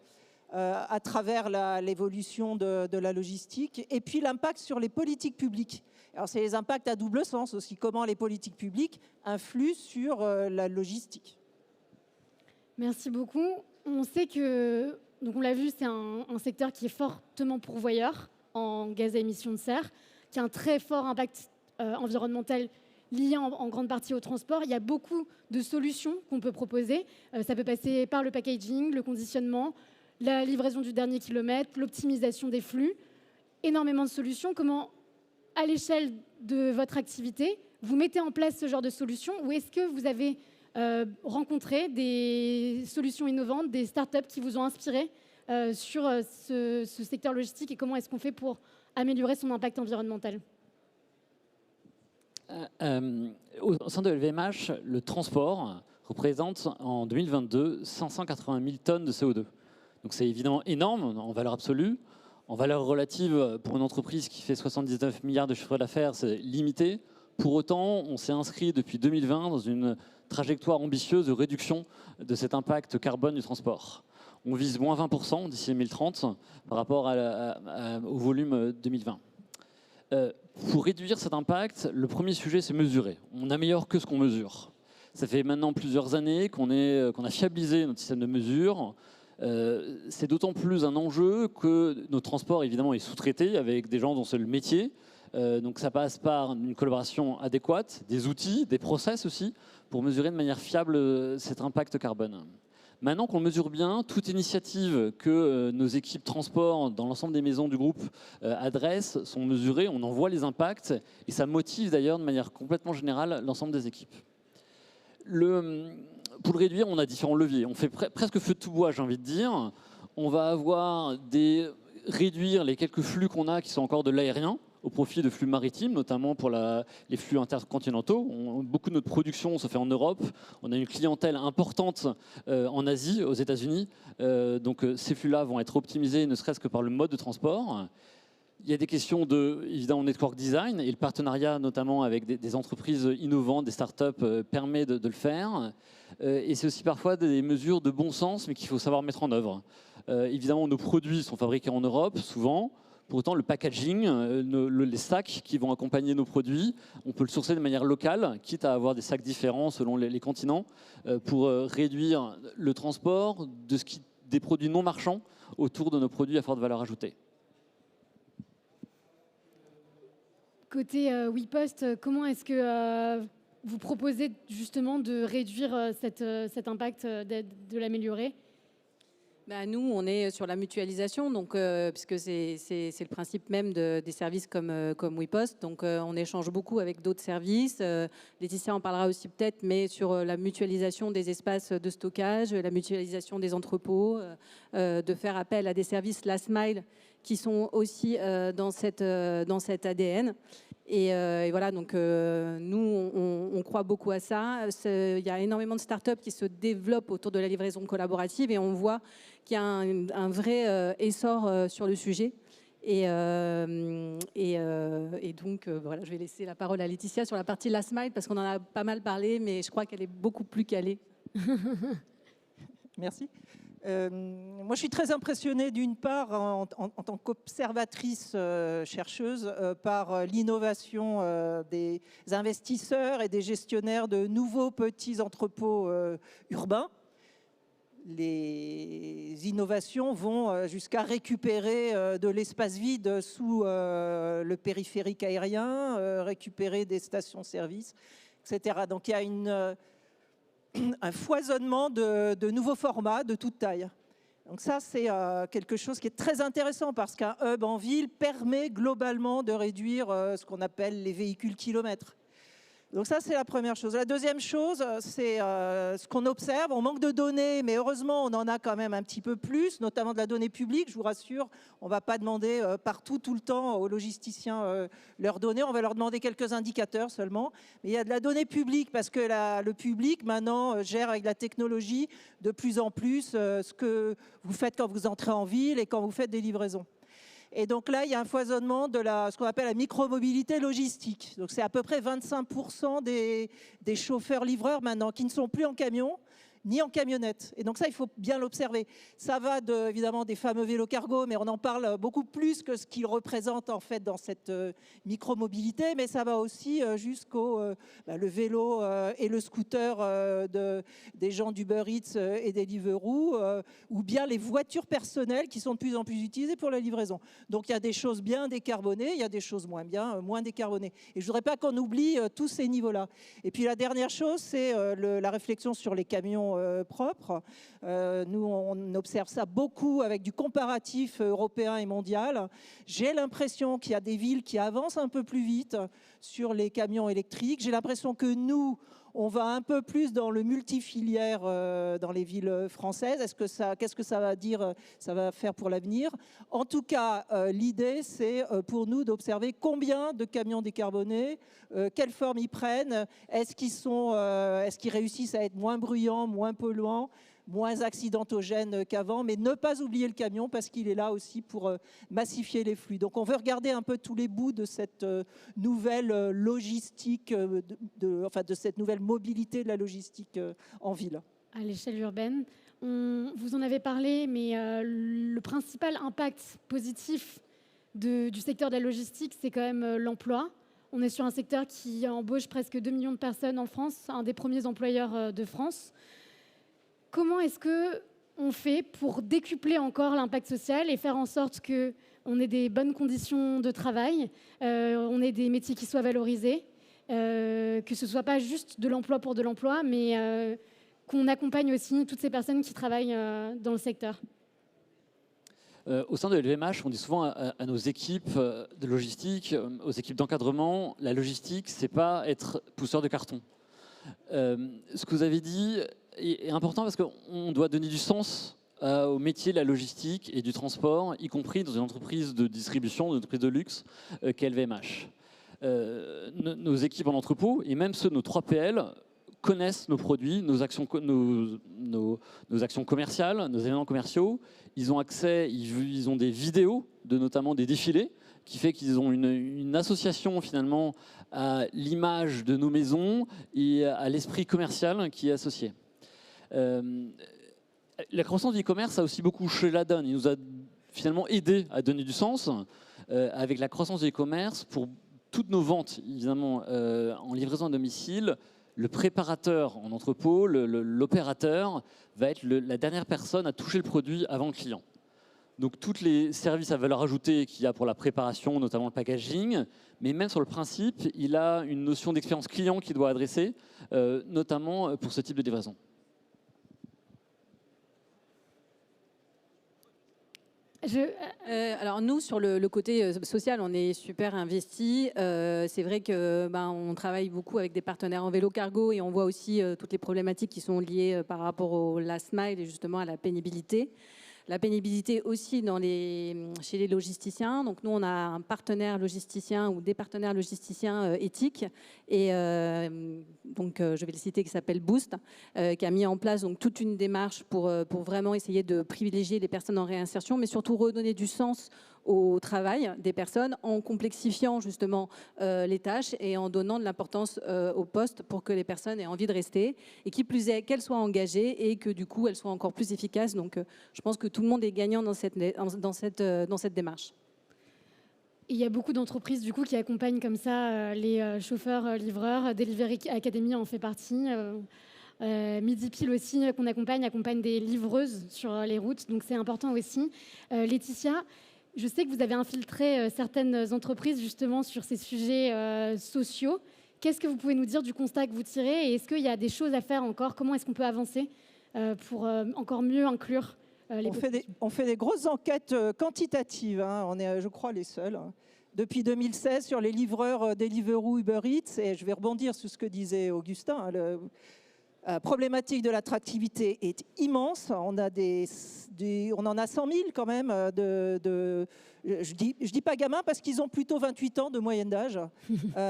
à travers l'évolution de la logistique, et puis l'impact sur les politiques publiques. Alors c'est les impacts à double sens aussi, comment les politiques publiques influent sur la logistique. Merci beaucoup. On sait que, donc on l'a vu, c'est un secteur qui est fortement pourvoyeur en gaz à émissions de serre, qui a un très fort impact environnemental lié en grande partie au transport. Il y a beaucoup de solutions qu'on peut proposer. Ça peut passer par le packaging, le conditionnement, la livraison du dernier kilomètre, l'optimisation des flux. Énormément de solutions. Comment, à l'échelle de votre activité, vous mettez en place ce genre de solutions, ou est-ce que vous avez rencontré des solutions innovantes, des startups qui vous ont inspiré sur ce secteur logistique, et comment est-ce qu'on fait pour améliorer son impact environnemental? Au sein de LVMH, le transport représente en 2022 580 000 tonnes de CO2. Donc c'est évidemment énorme en valeur absolue. En valeur relative, pour une entreprise qui fait 79 milliards de chiffre d'affaires, c'est limité. Pour autant, on s'est inscrit depuis 2020 dans une trajectoire ambitieuse de réduction de cet impact carbone du transport. On vise moins 20% d'ici 2030 par rapport au volume 2020. Pour réduire cet impact, le premier sujet, c'est mesurer. On n'améliore que ce qu'on mesure. Ça fait maintenant plusieurs années qu'on a fiabilisé notre système de mesure. C'est d'autant plus un enjeu que notre transport, évidemment, est sous-traité avec des gens dont c'est le métier. Donc ça passe par une collaboration adéquate, des outils, des process aussi, pour mesurer de manière fiable cet impact carbone. Maintenant qu'on mesure bien, toute initiative que nos équipes transport dans l'ensemble des maisons du groupe adressent sont mesurées, on en voit les impacts, et ça motive d'ailleurs de manière complètement générale l'ensemble des équipes. Pour le réduire, on a différents leviers. On fait presque feu de tout bois, j'ai envie de dire. On va réduire les quelques flux qu'on a qui sont encore de l'aérien au profit de flux maritimes, notamment pour les flux intercontinentaux. Beaucoup de notre production se fait en Europe. On a une clientèle importante en Asie, aux États-Unis. Donc ces flux-là vont être optimisés, ne serait-ce que par le mode de transport. Il y a des questions évidemment, network design, et le partenariat notamment avec des entreprises innovantes, des startups, permet de le faire. Et c'est aussi parfois des mesures de bon sens, mais qu'il faut savoir mettre en œuvre. Évidemment, nos produits sont fabriqués en Europe, souvent. Pour autant, le packaging, les sacs qui vont accompagner nos produits, on peut le sourcer de manière locale, quitte à avoir des sacs différents selon les continents, pour réduire le transport des produits non marchands autour de nos produits à forte valeur ajoutée. Côté WePost, comment est-ce que vous proposez justement de réduire cet impact, de l'améliorer? Nous, on est sur la mutualisation, donc, puisque c'est le principe même des services comme WePost. Donc, on échange beaucoup avec d'autres services. Laetitia en parlera aussi peut-être, mais sur la mutualisation des espaces de stockage, la mutualisation des entrepôts, de faire appel à des services last mile qui sont aussi dans cet ADN. Et voilà, donc nous, on croit beaucoup à ça. Il y a énormément de startups qui se développent autour de la livraison collaborative, et on voit qu'il y a un vrai essor sur le sujet. Et donc, voilà, je vais laisser la parole à Laetitia sur la partie last mile, parce qu'on en a pas mal parlé, mais je crois qu'elle est beaucoup plus calée. Merci. Moi, je suis très impressionnée d'une part en tant qu'observatrice chercheuse par l'innovation des investisseurs et des gestionnaires de nouveaux petits entrepôts urbains. Les les innovations vont jusqu'à récupérer de l'espace vide sous le périphérique aérien, récupérer des stations-service, etc. Donc il y a un foisonnement de nouveaux formats de toute taille. Donc ça, c'est quelque chose qui est très intéressant parce qu'un hub en ville permet globalement de réduire ce qu'on appelle les véhicules kilomètres. Donc ça, c'est la première chose. La deuxième chose, c'est ce qu'on observe. On manque de données, mais heureusement, on en a quand même un petit peu plus, notamment de la donnée publique. Je vous rassure, on ne va pas demander partout, tout le temps aux logisticiens leurs données. On va leur demander quelques indicateurs seulement. Mais il y a de la donnée publique parce que le public, maintenant, gère avec la technologie de plus en plus ce que vous faites quand vous entrez en ville et quand vous faites des livraisons. Et donc là, il y a un foisonnement de ce qu'on appelle la micromobilité logistique. Donc c'est à peu près 25% des chauffeurs-livreurs maintenant qui ne sont plus en camion ni en camionnette. Et donc ça, il faut bien l'observer. Ça va évidemment des fameux vélos cargo, mais on en parle beaucoup plus que ce qu'ils représentent en fait dans cette micromobilité, mais ça va aussi jusqu'au le vélo et le scooter des gens d'Uber Eats et des Deliveroo, ou bien les voitures personnelles qui sont de plus en plus utilisées pour la livraison. Donc il y a des choses bien décarbonées, il y a des choses moins décarbonées. Et je ne voudrais pas qu'on oublie tous ces niveaux-là. Et puis la dernière chose, c'est la réflexion sur les camions propres. Nous, on observe ça beaucoup avec du comparatif européen et mondial. J'ai l'impression qu'il y a des villes qui avancent un peu plus vite sur les camions électriques. J'ai l'impression que nous, on va un peu plus dans le multifilière dans les villes françaises. Qu'est-ce que ça va dire, ça va faire pour l'avenir? En tout cas, l'idée, c'est pour nous d'observer combien de camions décarbonés, quelle forme ils prennent, est-ce qu'ils réussissent à être moins bruyants, moins polluants, moins accidentogènes qu'avant, mais ne pas oublier le camion parce qu'il est là aussi pour massifier les flux. Donc on veut regarder un peu tous les bouts de cette nouvelle logistique, de cette nouvelle mobilité de la logistique en ville. À l'échelle urbaine, vous en avez parlé, mais le principal impact positif du secteur de la logistique, c'est quand même l'emploi. On est sur un secteur qui embauche presque 2 millions de personnes en France, un des premiers employeurs de France. Comment est-ce qu'on fait pour décupler encore l'impact social et faire en sorte qu'on ait des bonnes conditions de travail, on ait des métiers qui soient valorisés, que ce ne soit pas juste de l'emploi pour de l'emploi, mais qu'on accompagne aussi toutes ces personnes qui travaillent dans le secteur? Au sein de LVMH, on dit souvent à nos équipes de logistique, aux équipes d'encadrement, la logistique, c'est pas être pousseur de carton. Ce que vous avez dit est important parce qu'on doit donner du sens au métier de la logistique et du transport, y compris dans une entreprise de distribution, une entreprise de luxe qu'est LVMH. Nos équipes en entrepôt, et même ceux de nos 3PL, connaissent nos produits, nos actions commerciales, nos événements commerciaux. Ils ont accès, ils ont des vidéos de notamment des défilés, qui fait qu'ils ont une association finalement à l'image de nos maisons et à l'esprit commercial qui est associé. La croissance du e-commerce a aussi beaucoup changé la donne. Il nous a finalement aidé à donner du sens avec la croissance du e-commerce pour toutes nos ventes, évidemment, en livraison à domicile. Le préparateur en entrepôt, l'opérateur, va être la dernière personne à toucher le produit avant le client. Donc, tous les services à valeur ajoutée qu'il y a pour la préparation, notamment le packaging, mais même sur le principe, il a une notion d'expérience client qu'il doit adresser, notamment pour ce type de livraison. Alors nous, sur le côté social, on est super investis. C'est vrai que on travaille beaucoup avec des partenaires en vélo cargo et on voit aussi toutes les problématiques qui sont liées par rapport au last mile et justement à la pénibilité. La pénibilité aussi chez les logisticiens. Donc nous, on a un partenaire logisticien ou des partenaires logisticiens éthiques. Et donc, je vais le citer, qui s'appelle Boost, qui a mis en place donc, toute une démarche pour vraiment essayer de privilégier les personnes en réinsertion, mais surtout redonner du sens au travail des personnes en complexifiant justement les tâches et en donnant de l'importance au poste pour que les personnes aient envie de rester et qui plus est qu'elles soient engagées et que du coup elles soient encore plus efficaces. Donc je pense que tout le monde est gagnant dans cette démarche. Il y a beaucoup d'entreprises du coup qui accompagnent comme ça les chauffeurs, livreurs. Delivery Academy en fait partie. Midi Pile aussi, qu'on accompagne des livreuses sur les routes, donc c'est important aussi. Laetitia, je sais que vous avez infiltré certaines entreprises justement sur ces sujets sociaux. Qu'est-ce que vous pouvez nous dire du constat que vous tirez et est-ce qu'il y a des choses à faire encore? Comment est-ce qu'on peut avancer pour encore mieux inclure les on fait des grosses enquêtes quantitatives, hein. On est, je crois, les seuls. Hein. Depuis 2016, sur les livreurs Deliveroo, Uber Eats, et je vais rebondir sur ce que disait Augustin, hein, la problématique de l'attractivité est immense. On en a 100 000 quand même. Je dis pas gamins parce qu'ils ont plutôt 28 ans de moyenne d'âge.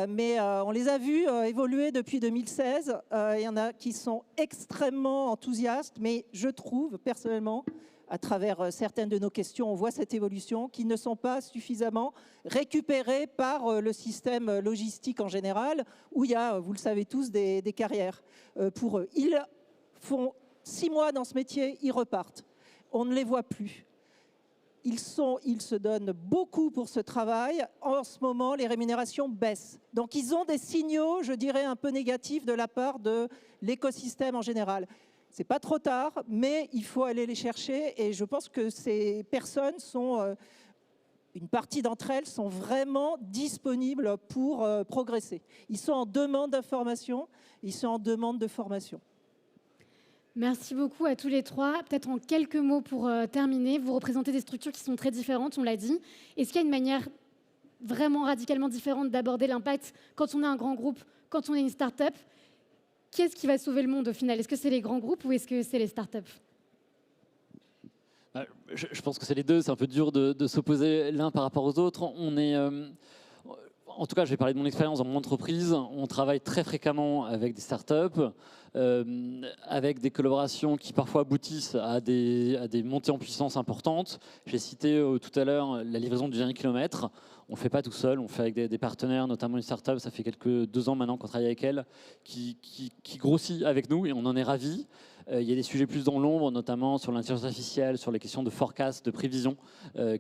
Mais on les a vus évoluer depuis 2016. Il y en a qui sont extrêmement enthousiastes. Mais je trouve personnellement, à travers certaines de nos questions, on voit cette évolution, qui ne sont pas suffisamment récupérées par le système logistique en général, où il y a, vous le savez tous, des carrières pour eux. Ils font 6 mois dans ce métier, ils repartent. On ne les voit plus. Ils se donnent beaucoup pour ce travail. En ce moment, les rémunérations baissent. Donc, ils ont des signaux, je dirais, un peu négatifs de la part de l'écosystème en général. C'est pas trop tard, mais il faut aller les chercher. Et je pense que ces personnes sont, une partie d'entre elles sont vraiment disponibles pour progresser. Ils sont en demande d'information, ils sont en demande de formation. Merci beaucoup à tous les trois. Peut-être en quelques mots pour terminer, vous représentez des structures qui sont très différentes, on l'a dit. Est-ce qu'il y a une manière vraiment radicalement différente d'aborder l'impact quand on est un grand groupe, quand on est une start-up? Qu'est-ce qui va sauver le monde au final? Est-ce que c'est les grands groupes ou est-ce que c'est les startups? Je pense que c'est les deux. C'est un peu dur de s'opposer l'un par rapport aux autres. En tout cas, je vais parler de mon expérience dans mon entreprise. On travaille très fréquemment avec des startups, avec des collaborations qui parfois aboutissent à des montées en puissance importantes. J'ai cité tout à l'heure la livraison du dernier kilomètre. On ne le fait pas tout seul, on le fait avec des partenaires, notamment une startup, ça fait 2 ans maintenant qu'on travaille avec elle, qui grossit avec nous et on en est ravis. Il y a des sujets plus dans l'ombre, notamment sur l'intelligence artificielle, sur les questions de forecast, de prévision,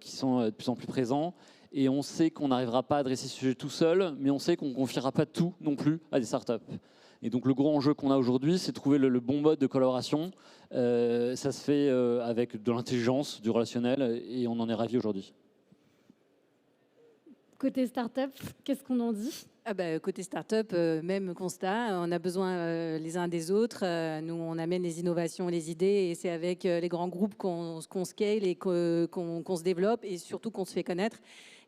qui sont de plus en plus présents. Et on sait qu'on n'arrivera pas à adresser ce sujet tout seul, mais on sait qu'on ne confiera pas tout non plus à des startups. Et donc le gros enjeu qu'on a aujourd'hui, c'est de trouver le bon mode de collaboration. Ça se fait avec de l'intelligence, du relationnel, et on en est ravis aujourd'hui. Côté start-up, qu'est-ce qu'on en dit? Côté start-up, même constat, on a besoin les uns des autres. Nous, on amène les innovations, les idées, et c'est avec les grands groupes qu'on scale et qu'on se développe, et surtout qu'on se fait connaître.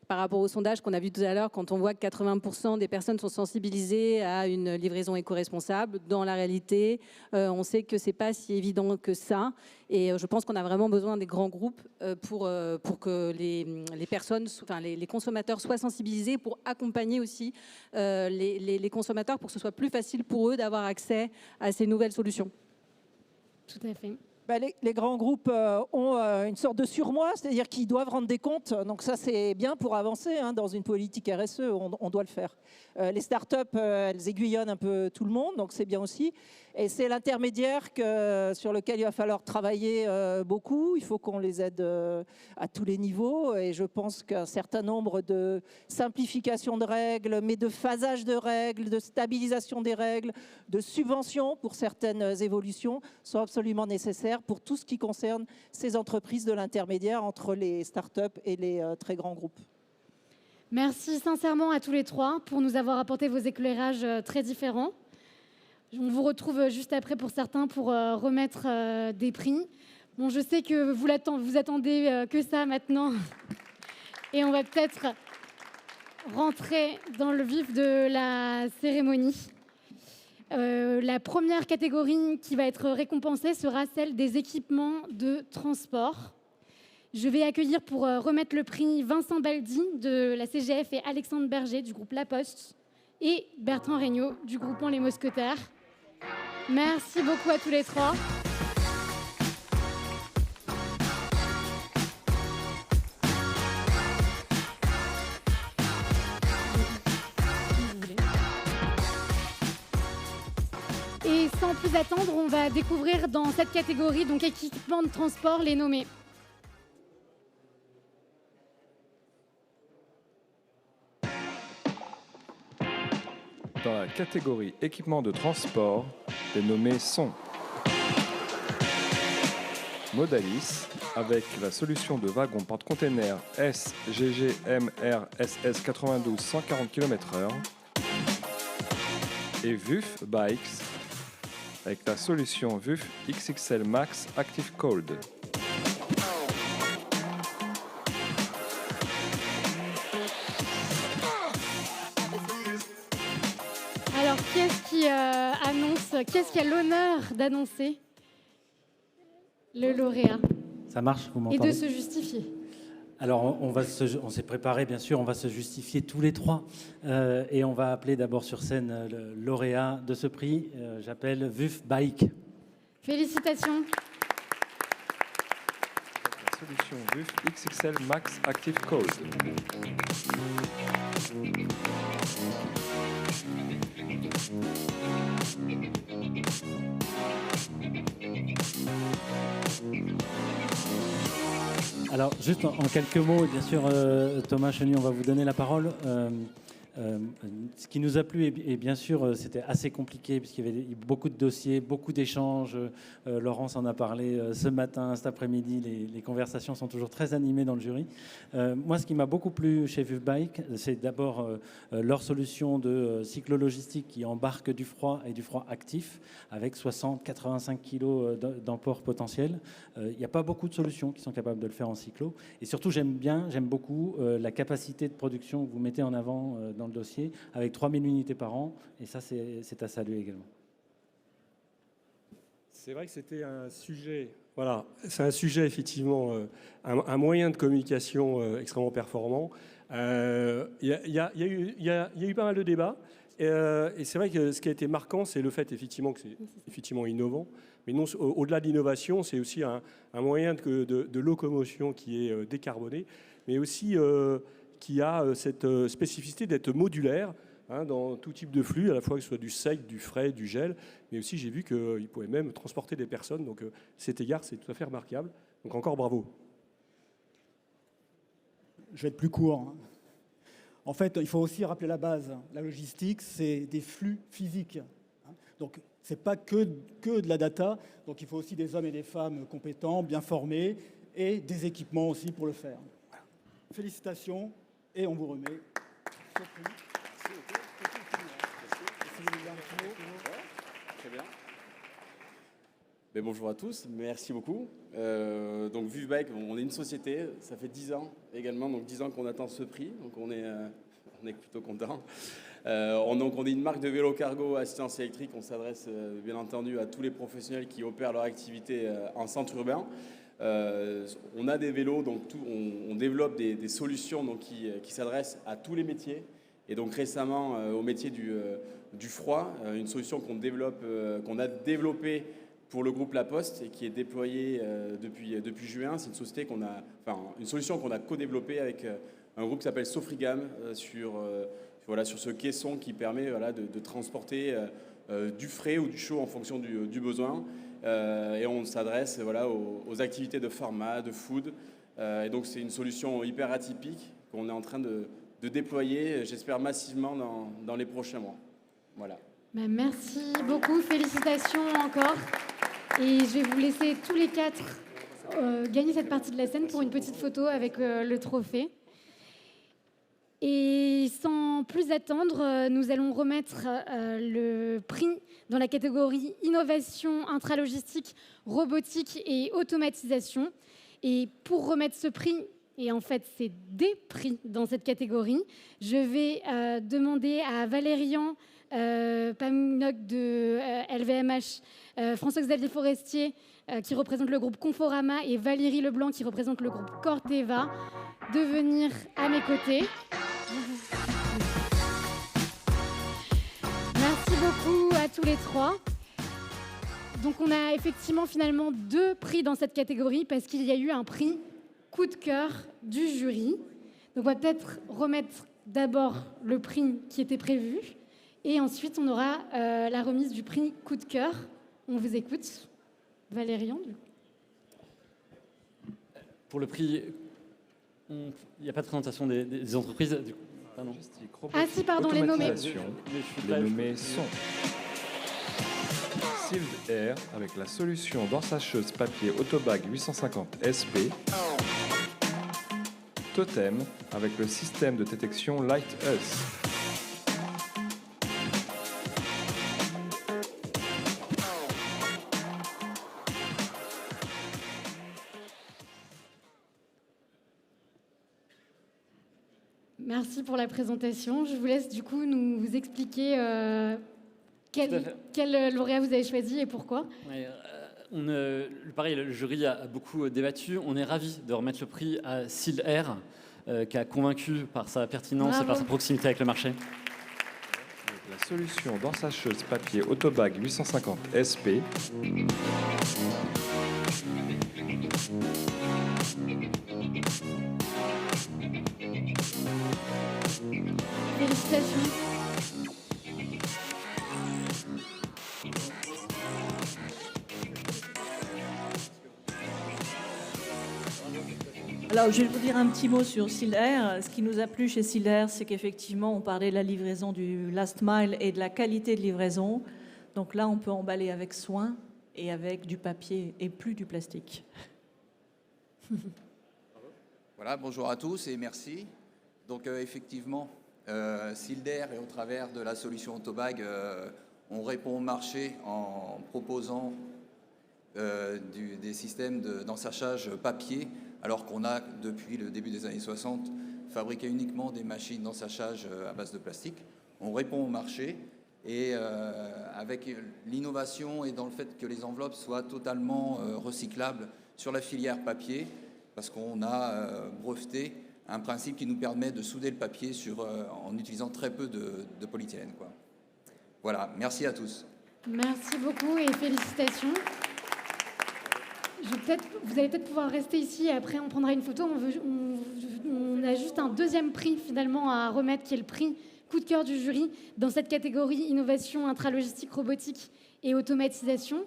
Par rapport au sondage qu'on a vu tout à l'heure, quand on voit que 80% des personnes sont sensibilisées à une livraison éco-responsable, dans la réalité, on sait que c'est pas si évident que ça. Et je pense qu'on a vraiment besoin des grands groupes pour que les personnes, enfin les consommateurs soient sensibilisés, pour accompagner aussi les consommateurs, pour que ce soit plus facile pour eux d'avoir accès à ces nouvelles solutions. Tout à fait. Les grands groupes ont une sorte de surmoi, c'est-à-dire qu'ils doivent rendre des comptes. Donc ça, c'est bien pour avancer hein, dans une politique RSE, on doit le faire. Les startups, elles aiguillonnent un peu tout le monde, donc c'est bien aussi. Et c'est l'intermédiaire sur lequel il va falloir travailler beaucoup. Il faut qu'on les aide à tous les niveaux. Et je pense qu'un certain nombre de simplifications de règles, mais de phasage de règles, de stabilisation des règles, de subventions pour certaines évolutions sont absolument nécessaires pour tout ce qui concerne ces entreprises de l'intermédiaire entre les startups et les très grands groupes. Merci sincèrement à tous les trois pour nous avoir apporté vos éclairages très différents. On vous retrouve juste après pour certains pour remettre des prix. Bon, je sais que vous attendez que ça maintenant. Et on va peut-être rentrer dans le vif de la cérémonie. La première catégorie qui va être récompensée sera celle des équipements de transport. Je vais accueillir pour remettre le prix Vincent Baldi de la CGF et Alexandre Berger du groupe La Poste et Bertrand Regnault du groupement Les Mousquetaires. Merci beaucoup à tous les trois. Et sans plus attendre, on va découvrir dans cette catégorie, donc équipement de transport, les nommés. dans la catégorie équipement de transport, dénommé son. Modalis, avec la solution de wagon porte-container SGGMR-SS 92 140 km/h. Et VUF Bikes, avec la solution VUF XXL Max Active Cold. Alors, qui est-ce qui a l'honneur d'annoncer le lauréat Ça marche, vous et m'entendez? de se justifier? Alors, on s'est préparé, bien sûr, on va se justifier tous les trois. Et on va appeler d'abord sur scène le lauréat de ce prix. J'appelle VUF Bike. Félicitations. La solution VUF XXL Max Active Cold. Alors, juste en quelques mots, bien sûr, Thomas Chenu, on va vous donner la parole. Ce qui nous a plu, et bien sûr, c'était assez compliqué, puisqu'il y avait beaucoup de dossiers, beaucoup d'échanges. Laurence en a parlé ce matin, cet après-midi. Les conversations sont toujours très animées dans le jury. Moi, ce qui m'a beaucoup plu chez VUF Bike, c'est d'abord leur solution de cyclo-logistique qui embarque du froid et du froid actif, avec 60-85 kg d'emport potentiel. Il n'y a pas beaucoup de solutions qui sont capables de le faire en cyclo. Et surtout, j'aime beaucoup la capacité de production que vous mettez en avant dans le dossier, avec 3000 unités par an, et ça, c'est à saluer également. C'est vrai que c'était un sujet, voilà, c'est un sujet effectivement, un moyen de communication extrêmement performant. Il y a eu pas mal de débats, et c'est vrai que ce qui a été marquant, c'est le fait effectivement que c'est effectivement innovant, mais non, au-delà de l'innovation, c'est aussi un moyen de locomotion qui est décarboné, mais aussi qui a cette spécificité d'être modulaire dans tout type de flux, à la fois que ce soit du sec, du frais, du gel, mais aussi j'ai vu qu'il pouvait même transporter des personnes, donc cet égard c'est tout à fait remarquable. Donc encore bravo. Je vais être plus court. En fait, il faut aussi rappeler la base. La logistique, c'est des flux physiques. Donc c'est pas que de la data, donc il faut aussi des hommes et des femmes compétents, bien formés, et des équipements aussi pour le faire. Voilà. Félicitations. Et on vous remet. Très bien. Mais bonjour à tous, merci beaucoup. Donc VUF Bike, on est une société, ça fait 10 ans également, donc 10 ans qu'on attend ce prix, donc on est plutôt content. On est une marque de vélo cargo assistance électrique, on s'adresse bien entendu à tous les professionnels qui opèrent leur activité en centre urbain. On a des vélos, donc on développe des solutions donc, qui s'adressent à tous les métiers. Et donc récemment, au métier du froid, une solution qu'on a développée pour le groupe La Poste et qui est déployée depuis juin. C'est une solution qu'on a co-développée avec un groupe qui s'appelle Sofrigam sur ce caisson qui permet de transporter du frais ou du chaud en fonction du besoin. Et on s'adresse aux activités de pharma, de food. Et donc c'est une solution hyper atypique qu'on est en train de déployer, j'espère massivement dans les prochains mois. Voilà. Merci beaucoup, félicitations encore. Et je vais vous laisser tous les quatre gagner cette partie de la scène pour une petite photo avec le trophée. Et sans plus attendre, nous allons remettre le prix dans la catégorie innovation intralogistique, robotique et automatisation. Et pour remettre ce prix, et en fait c'est des prix dans cette catégorie, je vais demander à Valérian Pamnoc de LVMH, François-Xavier Forestier qui représente le groupe Conforama et Valérie Leblanc qui représente le groupe Corteva de venir à mes côtés. Merci beaucoup à tous les trois. Donc on a effectivement finalement 2 prix dans cette catégorie parce qu'il y a eu un prix coup de cœur du jury. Donc on va peut-être remettre d'abord le prix qui était prévu et ensuite on aura la remise du prix coup de cœur. On vous écoute. Valérian, du coup. Pour le prix, il n'y a pas de présentation des entreprises. Du coup. Logistique, Ah si, pardon, les nommés. automatisation. Les nommés sont Sealed Air avec la solution d'ensacheuse papier Autobag 850 SP. Totem avec le système de détection Light Us. Merci pour la présentation. Je vous laisse du coup nous expliquer quel lauréat vous avez choisi et pourquoi. Pareil, le jury a beaucoup débattu. On est ravis de remettre le prix à Sealed Air, qui a convaincu par sa pertinence et par sa proximité avec le marché. La solution d'ensacheuse papier Autobag 850 SP. Félicitations. Alors, je vais vous dire un petit mot sur Sealed Air. Ce qui nous a plu chez Sealed Air, c'est qu'effectivement, on parlait de la livraison du last mile et de la qualité de livraison. Donc là, on peut emballer avec soin et avec du papier et plus du plastique. Voilà, bonjour à tous et merci. Donc effectivement, Sealed Air et au travers de la solution Autobag, on répond au marché en proposant des systèmes d'ensachage papier, alors qu'on a, depuis le début des années 60, fabriqué uniquement des machines d'ensachage à base de plastique. On répond au marché et avec l'innovation et dans le fait que les enveloppes soient totalement recyclables sur la filière papier, parce qu'on a breveté un principe qui nous permet de souder le papier en utilisant très peu de polyéthylène, quoi. Voilà, merci à tous. Merci beaucoup et félicitations. Vous allez peut-être pouvoir rester ici et après on prendra une photo. On a juste un deuxième prix finalement à remettre qui est le prix coup de cœur du jury dans cette catégorie innovation intralogistique, robotique et automatisation.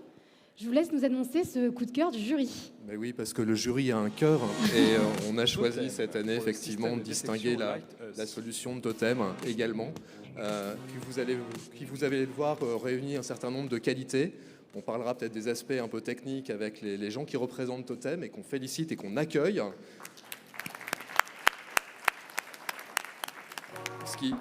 Je vous laisse nous annoncer ce coup de cœur du jury. Ben oui, parce que le jury a un cœur et on a choisi cette année effectivement de distinguer la solution de Totem également, qui vous allez voir réunit un certain nombre de qualités. On parlera peut-être des aspects un peu techniques avec les gens qui représentent Totem et qu'on félicite et qu'on accueille.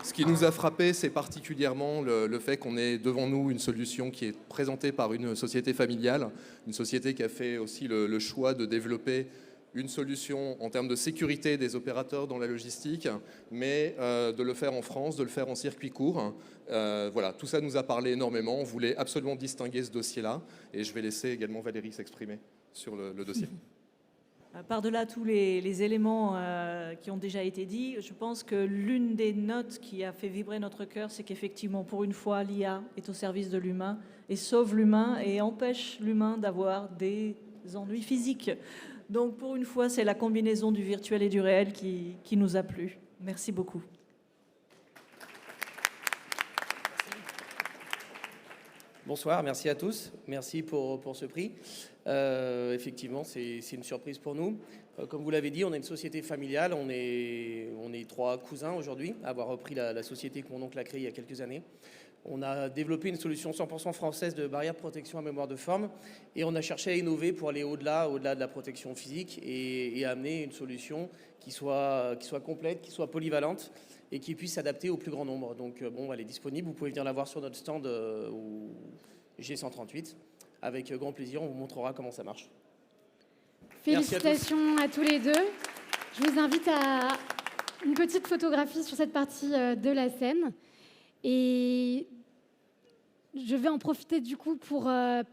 Ce qui nous a frappé, c'est particulièrement le fait qu'on ait devant nous une solution qui est présentée par une société familiale, une société qui a fait aussi le choix de développer une solution en termes de sécurité des opérateurs dans la logistique, mais de le faire en France, de le faire en circuit court. Voilà, tout ça nous a parlé énormément. On voulait absolument distinguer ce dossier-là. Et je vais laisser également Valérie s'exprimer sur le dossier. Par-delà tous les éléments qui ont déjà été dits, je pense que l'une des notes qui a fait vibrer notre cœur, c'est qu'effectivement, pour une fois, l'IA est au service de l'humain et sauve l'humain et empêche l'humain d'avoir des ennuis physiques. Donc, pour une fois, c'est la combinaison du virtuel et du réel qui nous a plu. Merci beaucoup. Bonsoir, merci à tous. Merci pour ce prix. Effectivement, c'est une surprise pour nous. Comme vous l'avez dit, on est une société familiale. On est 3 cousins aujourd'hui à avoir repris la société que mon oncle a créée il y a quelques années. On a développé une solution 100% française de barrière de protection à mémoire de forme et on a cherché à innover pour aller au-delà de la protection physique et amener une solution qui soit complète, qui soit polyvalente et qui puisse s'adapter au plus grand nombre. Donc bon, elle est disponible, vous pouvez venir la voir sur notre stand au G138. Avec grand plaisir, on vous montrera comment ça marche. Félicitations à tous les deux. Je vous invite à une petite photographie sur cette partie de la scène. Et je vais en profiter du coup pour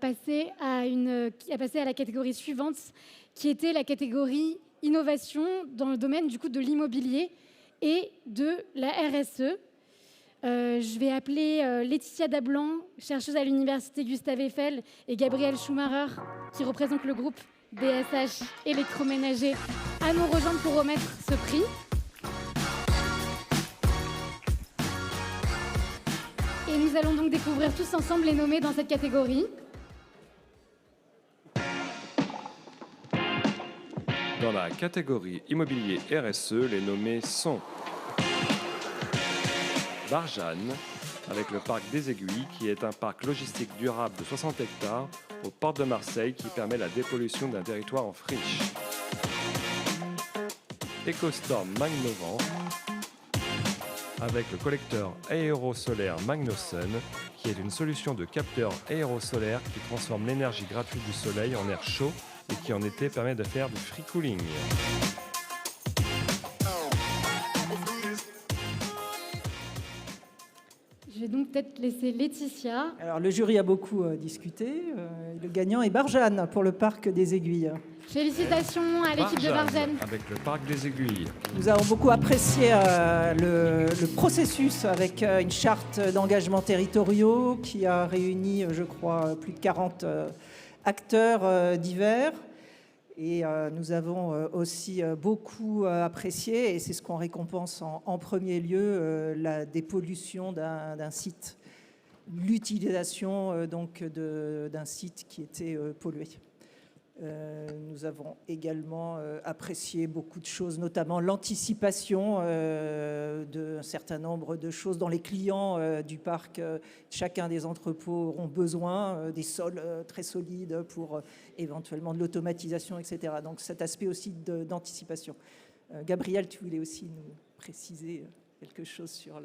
passer à la catégorie suivante, qui était la catégorie innovation dans le domaine du coup de l'immobilier et de la RSE. Je vais appeler Laetitia Dablanc, chercheuse à l'université Gustave Eiffel, et Gabriel Schumacher, qui représente le groupe DSH électroménager, à nous rejoindre pour remettre ce prix. Et nous allons donc découvrir tous ensemble les nommés dans cette catégorie. Dans la catégorie immobilier RSE, les nommés sont Barjane, avec le parc des Aiguilles, qui est un parc logistique durable de 60 hectares aux portes de Marseille qui permet la dépollution d'un territoire en friche. EcoStorm Magnovan, avec le collecteur aérosolaire Magnosun, qui est une solution de capteur aérosolaire qui transforme l'énergie gratuite du soleil en air chaud et qui en été permet de faire du free cooling. Je vais donc peut-être laisser Laetitia. Alors, le jury a beaucoup discuté. Le gagnant est Barjane pour le Parc des Aiguilles. Félicitations à l'équipe de Barjane. Avec le parc des Aiguilles. Nous avons beaucoup apprécié le processus avec une charte d'engagement territoriaux qui a réuni, je crois, plus de 40 acteurs divers. Et nous avons aussi beaucoup apprécié, et c'est ce qu'on récompense en premier lieu, la dépollution d'un site, l'utilisation donc d'un site qui était pollué. Nous avons également apprécié beaucoup de choses, notamment l'anticipation d'un certain nombre de choses dont les clients du parc, chacun des entrepôts auront besoin, des sols très solides pour éventuellement de l'automatisation, etc. Donc cet aspect aussi d'anticipation. Gabriel, tu voulais aussi nous préciser quelque chose sur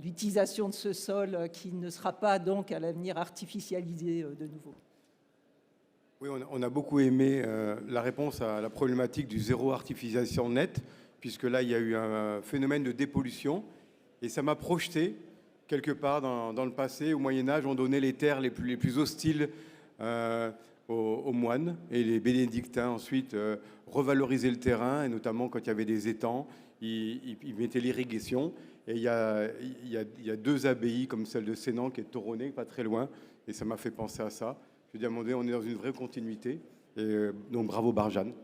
l'utilisation de ce sol qui ne sera pas donc à l'avenir artificialisé de nouveau. Oui, on a beaucoup aimé la réponse à la problématique du zéro artificialisation net, puisque là, il y a eu un phénomène de dépollution. Et ça m'a projeté, quelque part dans le passé, au Moyen-Âge, on donnait les terres les plus hostiles aux moines. Et les bénédictins, ensuite, revalorisaient le terrain, et notamment quand il y avait des étangs, ils mettaient l'irrigation. Et il y a 2 abbayes, comme celle de Sénan, qui est Toronnet, pas très loin. Et ça m'a fait penser à ça. Je veux dire, on est dans une vraie continuité. Et donc, bravo Barjane.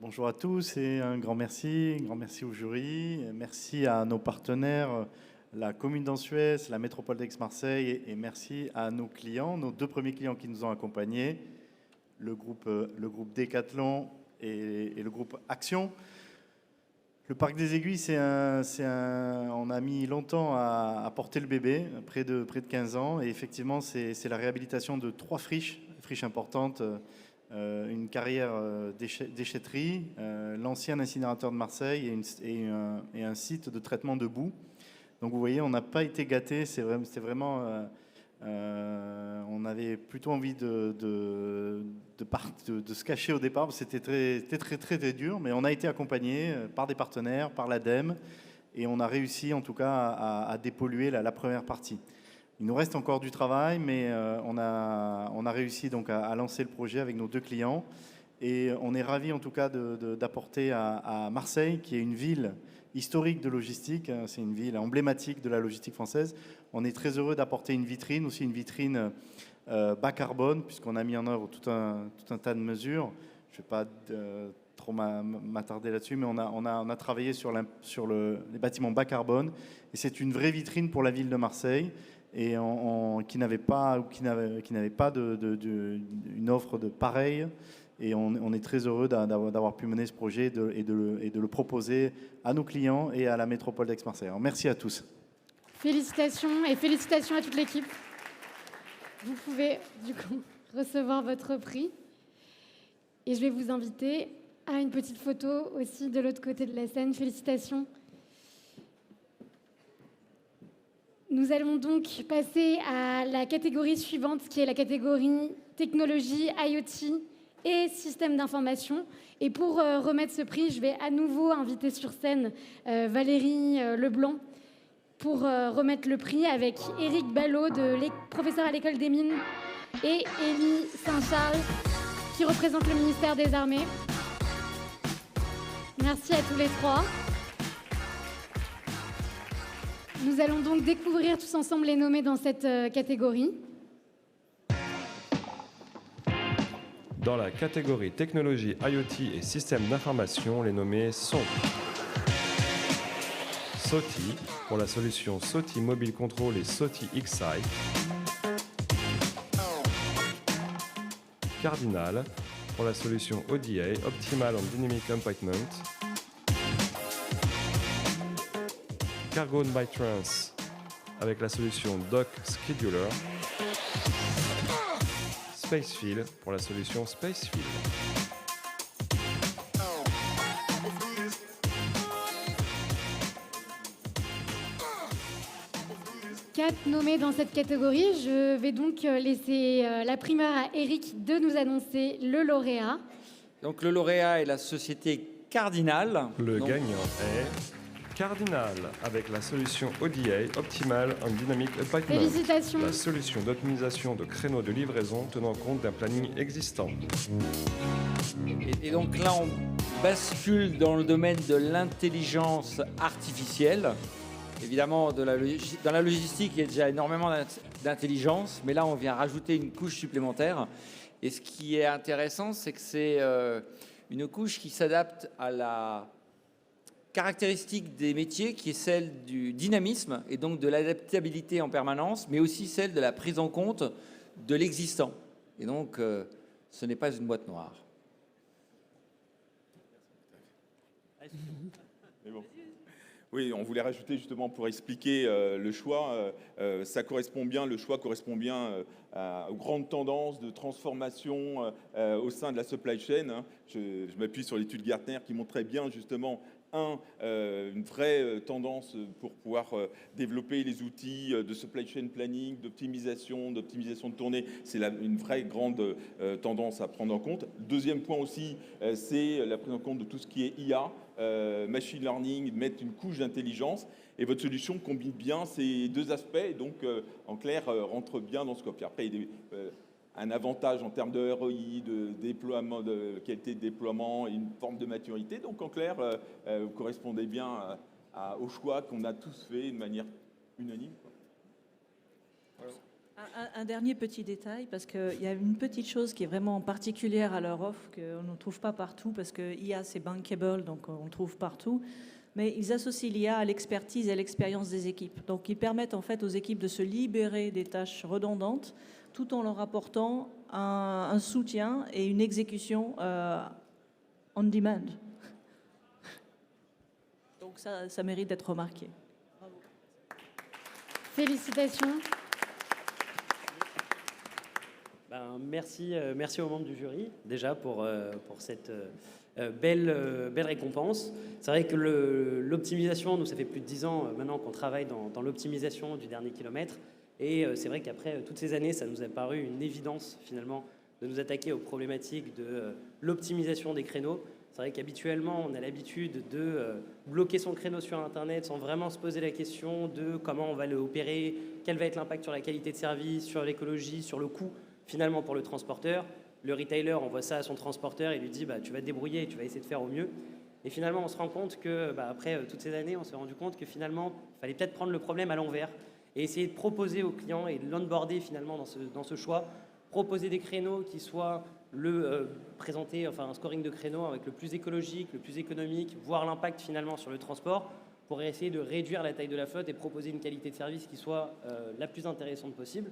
Bonjour à tous et un grand merci au jury. Merci à nos partenaires, la commune d'Ansuès, la métropole d'Aix-Marseille, et merci à nos clients, nos 2 premiers clients qui nous ont accompagnés, le groupe Decathlon et le groupe Action. Le parc des Aiguilles, on a mis longtemps à porter le bébé, près de 15 ans. Et effectivement, c'est la réhabilitation de 3 friches importantes, une carrière déchetterie, l'ancien incinérateur de Marseille et un site de traitement de boue. Donc vous voyez, on n'a pas été gâtés. C'est vraiment... on avait plutôt envie de se cacher au départ, c'était très dur, mais on a été accompagné par des partenaires, par l'ADEME, et on a réussi en tout cas à dépolluer la première partie. Il nous reste encore du travail, mais on a réussi donc à lancer le projet avec nos 2 clients, et on est ravis en tout cas d'apporter à Marseille, qui est une ville historique de logistique, c'est une ville emblématique de la logistique française. On est très heureux d'apporter une vitrine bas carbone, puisqu'on a mis en œuvre tout un tas de mesures. Je ne vais pas trop m'attarder là-dessus, mais on a travaillé sur les bâtiments bas carbone, et c'est une vraie vitrine pour la ville de Marseille, et qui n'avait pas une offre de pareille. Et on est très heureux d'avoir pu mener ce projet et de le proposer à nos clients et à la métropole d'Aix-Marseille. Merci à tous. Félicitations et félicitations à toute l'équipe. Vous pouvez du coup recevoir votre prix. Et je vais vous inviter à une petite photo aussi de l'autre côté de la scène. Félicitations. Nous allons donc passer à la catégorie suivante, qui est la catégorie technologie, IoT et système d'information. Et pour remettre ce prix, je vais à nouveau inviter sur scène Valérie Leblanc pour remettre le prix avec Éric Ballot, professeur à l'École des Mines, et Élie Saint-Charles, qui représente le ministère des Armées. Merci à tous les 3. Nous allons donc découvrir tous ensemble les nommés dans cette catégorie. Dans la catégorie technologie, IoT et système d'information, les nommés sont SOTI pour la solution SOTI Mobile Control et SOTI X-Sight, Cardinal pour la solution ODA, Optimal and Dynamic Appointment. Cargo by Trans avec la solution Dock Scheduler. Spacefield pour la solution Spacefield. Quatre nommés dans cette catégorie. Je vais donc laisser la primeur à Eric de nous annoncer le lauréat. Donc le lauréat est la société Cardinal. Le gagnant est Cardinal avec la solution ODA, Optimal and Dynamic Appointment. Félicitations. La solution d'optimisation de créneaux de livraison tenant compte d'un planning existant. Et donc là, on bascule dans le domaine de l'intelligence artificielle. Évidemment, dans la logistique, il y a déjà énormément d'intelligence, mais là, on vient rajouter une couche supplémentaire. Et ce qui est intéressant, c'est que c'est une couche qui s'adapte à la caractéristique des métiers, qui est celle du dynamisme et donc de l'adaptabilité en permanence, mais aussi celle de la prise en compte de l'existant. Et donc, ce n'est pas une boîte noire. Mais bon. Oui, on voulait rajouter justement pour expliquer le choix. Le choix correspond bien aux grandes tendances de transformation au sein de la supply chain. Hein. Je m'appuie sur l'étude Gartner qui montrait bien justement une vraie tendance pour pouvoir développer les outils de supply chain planning, d'optimisation de tournée. C'est une vraie grande tendance à prendre en compte. Deuxième point aussi, c'est la prise en compte de tout ce qui est IA, machine learning, mettre une couche d'intelligence. Et votre solution combine bien ces deux aspects, et donc en clair rentre bien dans ce scope. Après, il y a un avantage en termes de ROI, de déploiement, de qualité de déploiement et une forme de maturité. Donc en clair, vous correspondez bien au choix qu'on a tous fait de manière unanime. Voilà. Un dernier petit détail, parce qu'il y a une petite chose qui est vraiment particulière à leur offre, qu'on ne trouve pas partout, parce que IA c'est bankable, donc on le trouve partout. Mais ils associent l'IA à l'expertise et à l'expérience des équipes. Donc ils permettent en fait aux équipes de se libérer des tâches redondantes, tout en leur apportant un soutien et une exécution on demand. Donc ça mérite d'être remarqué. Bravo. Félicitations. Merci aux membres du jury, déjà, pour cette belle récompense. C'est vrai que l'optimisation, nous, ça fait plus de 10 ans maintenant qu'on travaille dans l'optimisation du dernier kilomètre. Et c'est vrai qu'après toutes ces années, ça nous a paru une évidence, finalement, de nous attaquer aux problématiques de l'optimisation des créneaux. C'est vrai qu'habituellement, on a l'habitude de bloquer son créneau sur Internet sans vraiment se poser la question de comment on va le opérer, quel va être l'impact sur la qualité de service, sur l'écologie, sur le coût, finalement, pour le transporteur. Le retailer envoie ça à son transporteur et lui dit tu vas te débrouiller et tu vas essayer de faire au mieux. Et finalement, on se rend compte que, après toutes ces années, on s'est rendu compte que finalement, il fallait peut-être prendre le problème à l'envers et essayer de proposer aux clients et de l'onboarder finalement dans ce choix, proposer des créneaux qui soient présenter un scoring de créneaux avec le plus écologique, le plus économique, voir l'impact finalement sur le transport pour essayer de réduire la taille de la flotte et proposer une qualité de service qui soit la plus intéressante possible.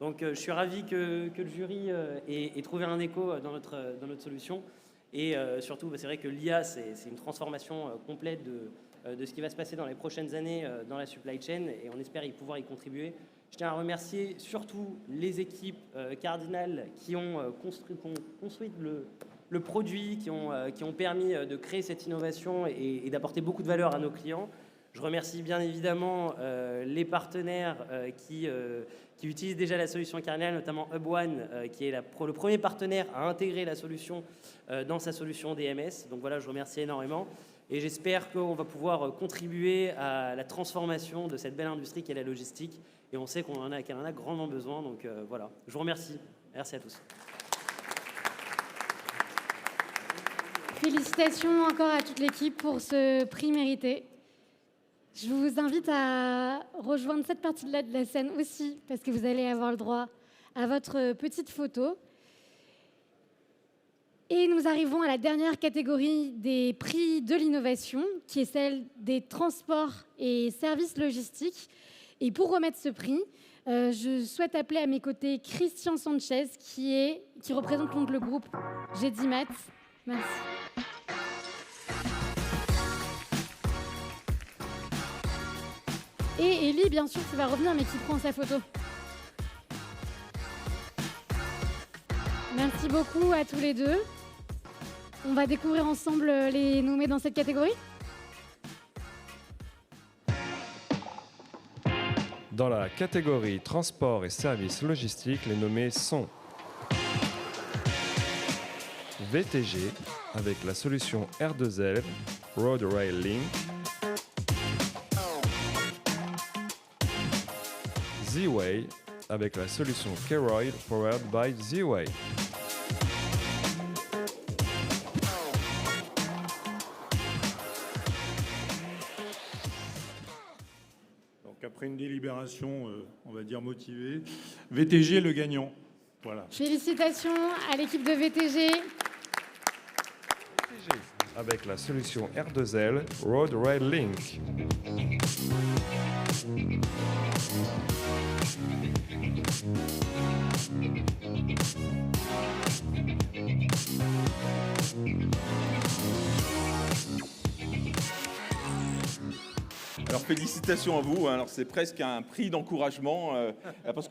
Donc je suis ravi que le jury ait trouvé un écho dans notre solution. Et surtout, c'est vrai que l'IA, c'est une transformation complète de ce qui va se passer dans les prochaines années dans la supply chain, et on espère pouvoir y contribuer. Je tiens à remercier surtout les équipes Cardinal qui ont construit le produit, qui ont permis de créer cette innovation et d'apporter beaucoup de valeur à nos clients. Je remercie bien évidemment les partenaires qui utilisent déjà la solution Cardinal, notamment HubOne, qui est le premier partenaire à intégrer la solution dans sa solution DMS. Donc voilà, je remercie énormément. Et j'espère qu'on va pouvoir contribuer à la transformation de cette belle industrie qu'est la logistique. Et on sait qu'elle en a grandement besoin. Donc voilà, je vous remercie. Merci à tous. Félicitations encore à toute l'équipe pour ce prix mérité. Je vous invite à rejoindre cette partie-là de la scène aussi, parce que vous allez avoir le droit à votre petite photo. Et nous arrivons à la dernière catégorie des prix de l'innovation, qui est celle des transports et services logistiques. Et pour remettre ce prix, Je souhaite appeler à mes côtés Christian Sanchez, qui représente donc le groupe GDMAT. Merci. Et Ellie, bien sûr, qui va revenir, mais qui prend sa photo. Merci beaucoup à tous les deux. On va découvrir ensemble les nommés dans cette catégorie. Dans la catégorie transport et services logistiques, les nommés sont VTG avec la solution R2L, Road Rail Link, Z-Way avec la solution Keroid powered by Z-Way. Après une délibération, on va dire motivée, VTG est le gagnant. Voilà. Félicitations à l'équipe de VTG. Avec la solution R2L, Road Rail Link. Alors félicitations à vous, alors c'est presque un prix d'encouragement parce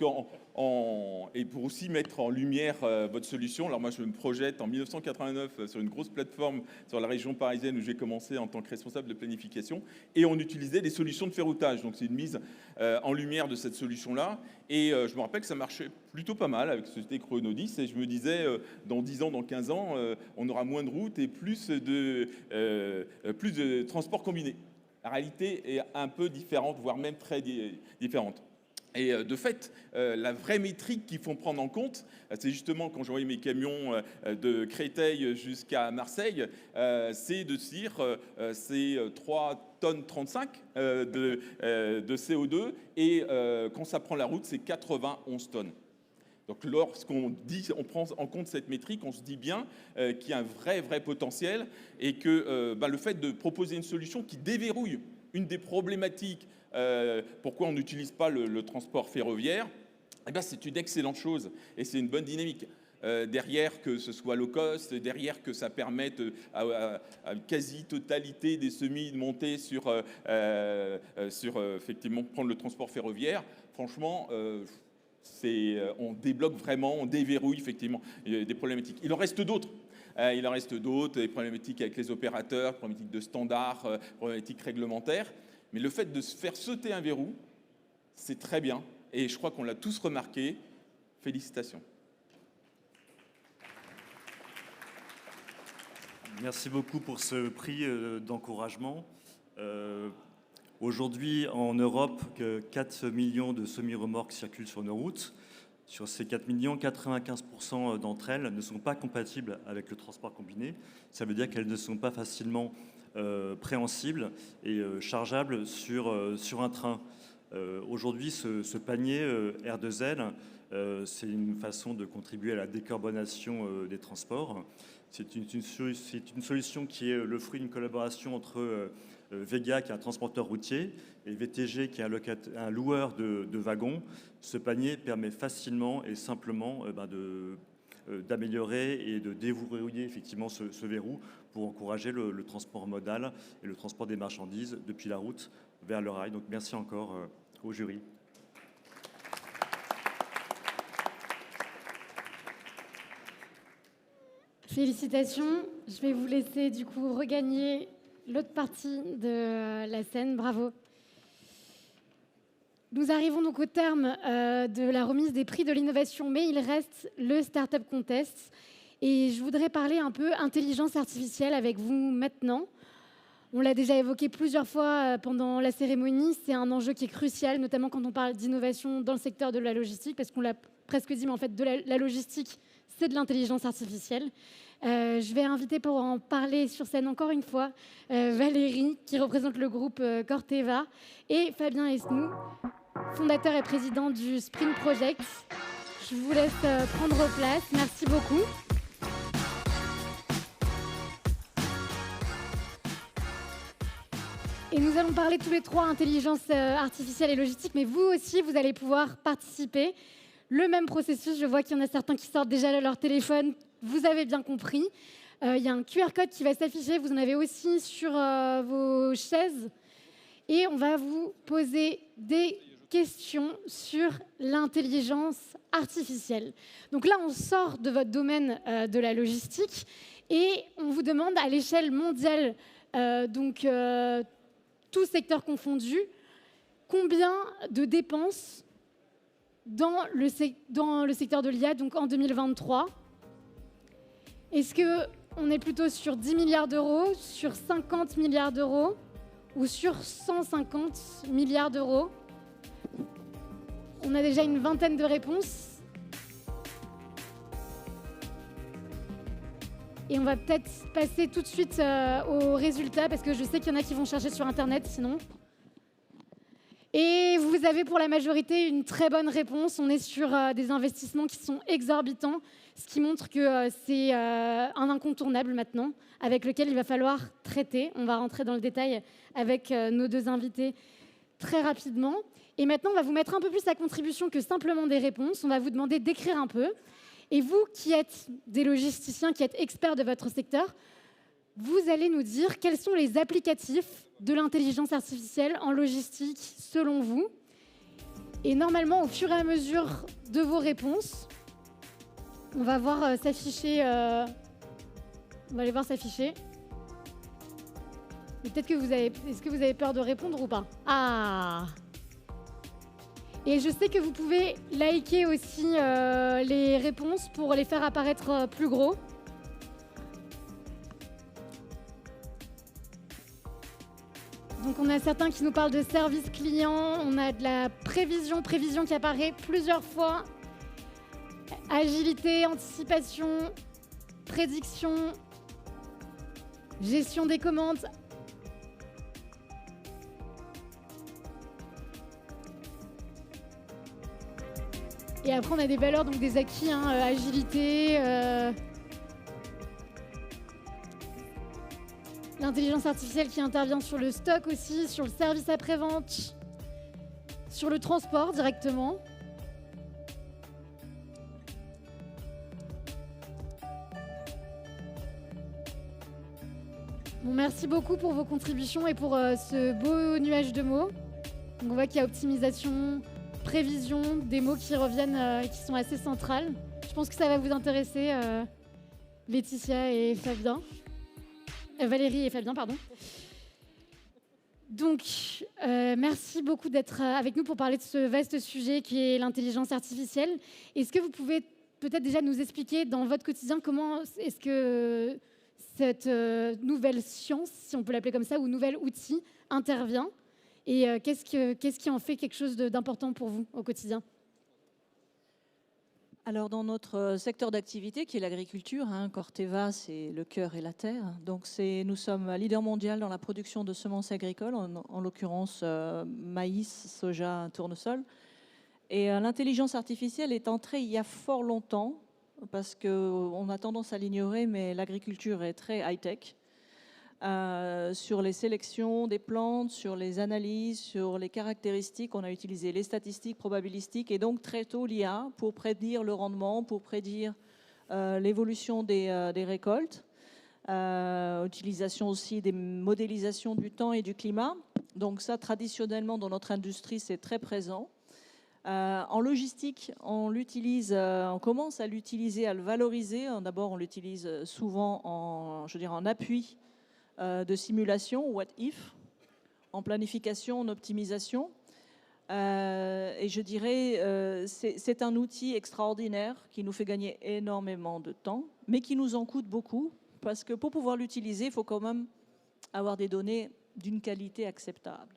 et pour aussi mettre en lumière votre solution. Alors moi je me projette en 1989 sur une grosse plateforme sur la région parisienne où j'ai commencé en tant que responsable de planification et on utilisait des solutions de ferroutage. Donc c'est une mise en lumière de cette solution-là et je me rappelle que ça marchait plutôt pas mal avec Société Chronodis et je me disais dans 10 ans, dans 15 ans, on aura moins de routes et plus de transports combinés. La réalité est un peu différente, voire même très différente. Et de fait, la vraie métrique qu'il faut prendre en compte, c'est justement quand j'envoie mes camions de Créteil jusqu'à Marseille, c'est de dire c'est 3 tonnes 35 de CO2 et quand ça prend la route, c'est 91 tonnes. Donc lorsqu'on prend en compte cette métrique, on se dit bien qu'il y a un vrai potentiel et que le fait de proposer une solution qui déverrouille une des problématiques, pourquoi on n'utilise pas le transport ferroviaire, c'est une excellente chose et c'est une bonne dynamique. Derrière que ce soit low cost, derrière que ça permette à une quasi-totalité des semis de monter sur effectivement prendre le transport ferroviaire, franchement... on débloque vraiment, on déverrouille effectivement des problématiques. Il en reste d'autres. Des problématiques avec les opérateurs, problématiques de standards, problématiques réglementaires. Mais le fait de se faire sauter un verrou, c'est très bien. Et je crois qu'on l'a tous remarqué. Félicitations. Merci beaucoup pour ce prix d'encouragement. Aujourd'hui, en Europe, 4 millions de semi-remorques circulent sur nos routes. Sur ces 4 millions, 95% d'entre elles ne sont pas compatibles avec le transport combiné. Ça veut dire qu'elles ne sont pas facilement préhensibles et chargeables sur un train. Aujourd'hui, ce panier R2L, c'est une façon de contribuer à la décarbonation des transports. C'est une solution qui est le fruit d'une collaboration entre Vega, qui est un transporteur routier, et VTG, qui est un loueur de wagons. Ce panier permet facilement et simplement d'améliorer et de déverrouiller effectivement ce verrou pour encourager le transport modal et le transport des marchandises depuis la route vers le rail. Donc merci encore au jury. Félicitations. Je vais vous laisser du coup regagner l'autre partie de la scène. Bravo. Nous arrivons donc au terme de la remise des prix de l'innovation, mais il reste le Startup Contest. Et je voudrais parler un peu intelligence artificielle avec vous maintenant. On l'a déjà évoqué plusieurs fois pendant la cérémonie. C'est un enjeu qui est crucial, notamment quand on parle d'innovation dans le secteur de la logistique, parce qu'on l'a presque dit, mais en fait, la logistique, c'est de l'intelligence artificielle. Je vais inviter pour en parler sur scène encore une fois Valérie, qui représente le groupe Corteva, et Fabien Esnou, fondateur et président du Sprint Project. Je vous laisse prendre place. Merci beaucoup. Et nous allons parler tous les trois intelligence artificielle et logistique, mais vous aussi, vous allez pouvoir participer. Le même processus, je vois qu'il y en a certains qui sortent déjà leur téléphone, vous avez bien compris. Il y a un QR code qui va s'afficher, vous en avez aussi sur vos chaises. Et on va vous poser des questions sur l'intelligence artificielle. Donc là, on sort de votre domaine de la logistique et on vous demande à l'échelle mondiale, tout secteur confondu, combien de dépenses dans le secteur de l'IA, donc en 2023. Est-ce qu'on est plutôt sur 10 milliards d'euros, sur 50 milliards d'euros ou sur 150 milliards d'euros? On a déjà une vingtaine de réponses. Et on va peut-être passer tout de suite aux résultats, parce que je sais qu'il y en a qui vont chercher sur Internet sinon. Et vous avez pour la majorité une très bonne réponse. On est sur des investissements qui sont exorbitants, ce qui montre que c'est un incontournable maintenant, avec lequel il va falloir traiter. On va rentrer dans le détail avec nos deux invités très rapidement. Et maintenant, on va vous mettre un peu plus à contribution que simplement des réponses. On va vous demander d'écrire un peu. Et vous qui êtes des logisticiens, qui êtes experts de votre secteur, vous allez nous dire quels sont les applicatifs de l'intelligence artificielle en logistique selon vous. Et normalement, au fur et à mesure de vos réponses, on va voir s'afficher. On va les voir s'afficher. Et peut-être que est-ce que vous avez peur de répondre ou pas? Ah! Et je sais que vous pouvez liker aussi les réponses pour les faire apparaître plus gros. Donc on a certains qui nous parlent de service client, on a de la prévision qui apparaît plusieurs fois. Agilité, anticipation, prédiction, gestion des commandes. Et après, on a des valeurs, donc des acquis, agilité, l'intelligence artificielle qui intervient sur le stock aussi, sur le service après-vente, sur le transport directement. Bon, merci beaucoup pour vos contributions et pour ce beau nuage de mots. Donc, on voit qu'il y a optimisation, prévision, des mots qui reviennent et qui sont assez centrales. Je pense que ça va vous intéresser, Laetitia et Fabien. Valérie et Fabien, pardon. Donc, merci beaucoup d'être avec nous pour parler de ce vaste sujet qui est l'intelligence artificielle. Est-ce que vous pouvez peut-être déjà nous expliquer dans votre quotidien comment est-ce que cette nouvelle science, si on peut l'appeler comme ça, ou nouvel outil intervient? Et qu'est-ce qui en fait quelque chose d'important pour vous au quotidien? Alors, dans notre secteur d'activité, qui est l'agriculture, Corteva, c'est le cœur et la terre. Donc, nous sommes leader mondial dans la production de semences agricoles, en l'occurrence maïs, soja, tournesol. Et l'intelligence artificielle est entrée il y a fort longtemps, parce qu'on a tendance à l'ignorer, mais l'agriculture est très high-tech. Sur les sélections des plantes, sur les analyses, sur les caractéristiques. On a utilisé les statistiques probabilistiques et donc très tôt l'IA pour prédire le rendement, pour prédire l'évolution des récoltes. Utilisation aussi des modélisations du temps et du climat. Donc ça, traditionnellement, dans notre industrie, c'est très présent. En logistique, on commence à l'utiliser, à le valoriser. D'abord, on l'utilise souvent en appui de simulation, what if, en planification, en optimisation. Et je dirais, c'est un outil extraordinaire qui nous fait gagner énormément de temps, mais qui nous en coûte beaucoup, parce que pour pouvoir l'utiliser, il faut quand même avoir des données d'une qualité acceptable.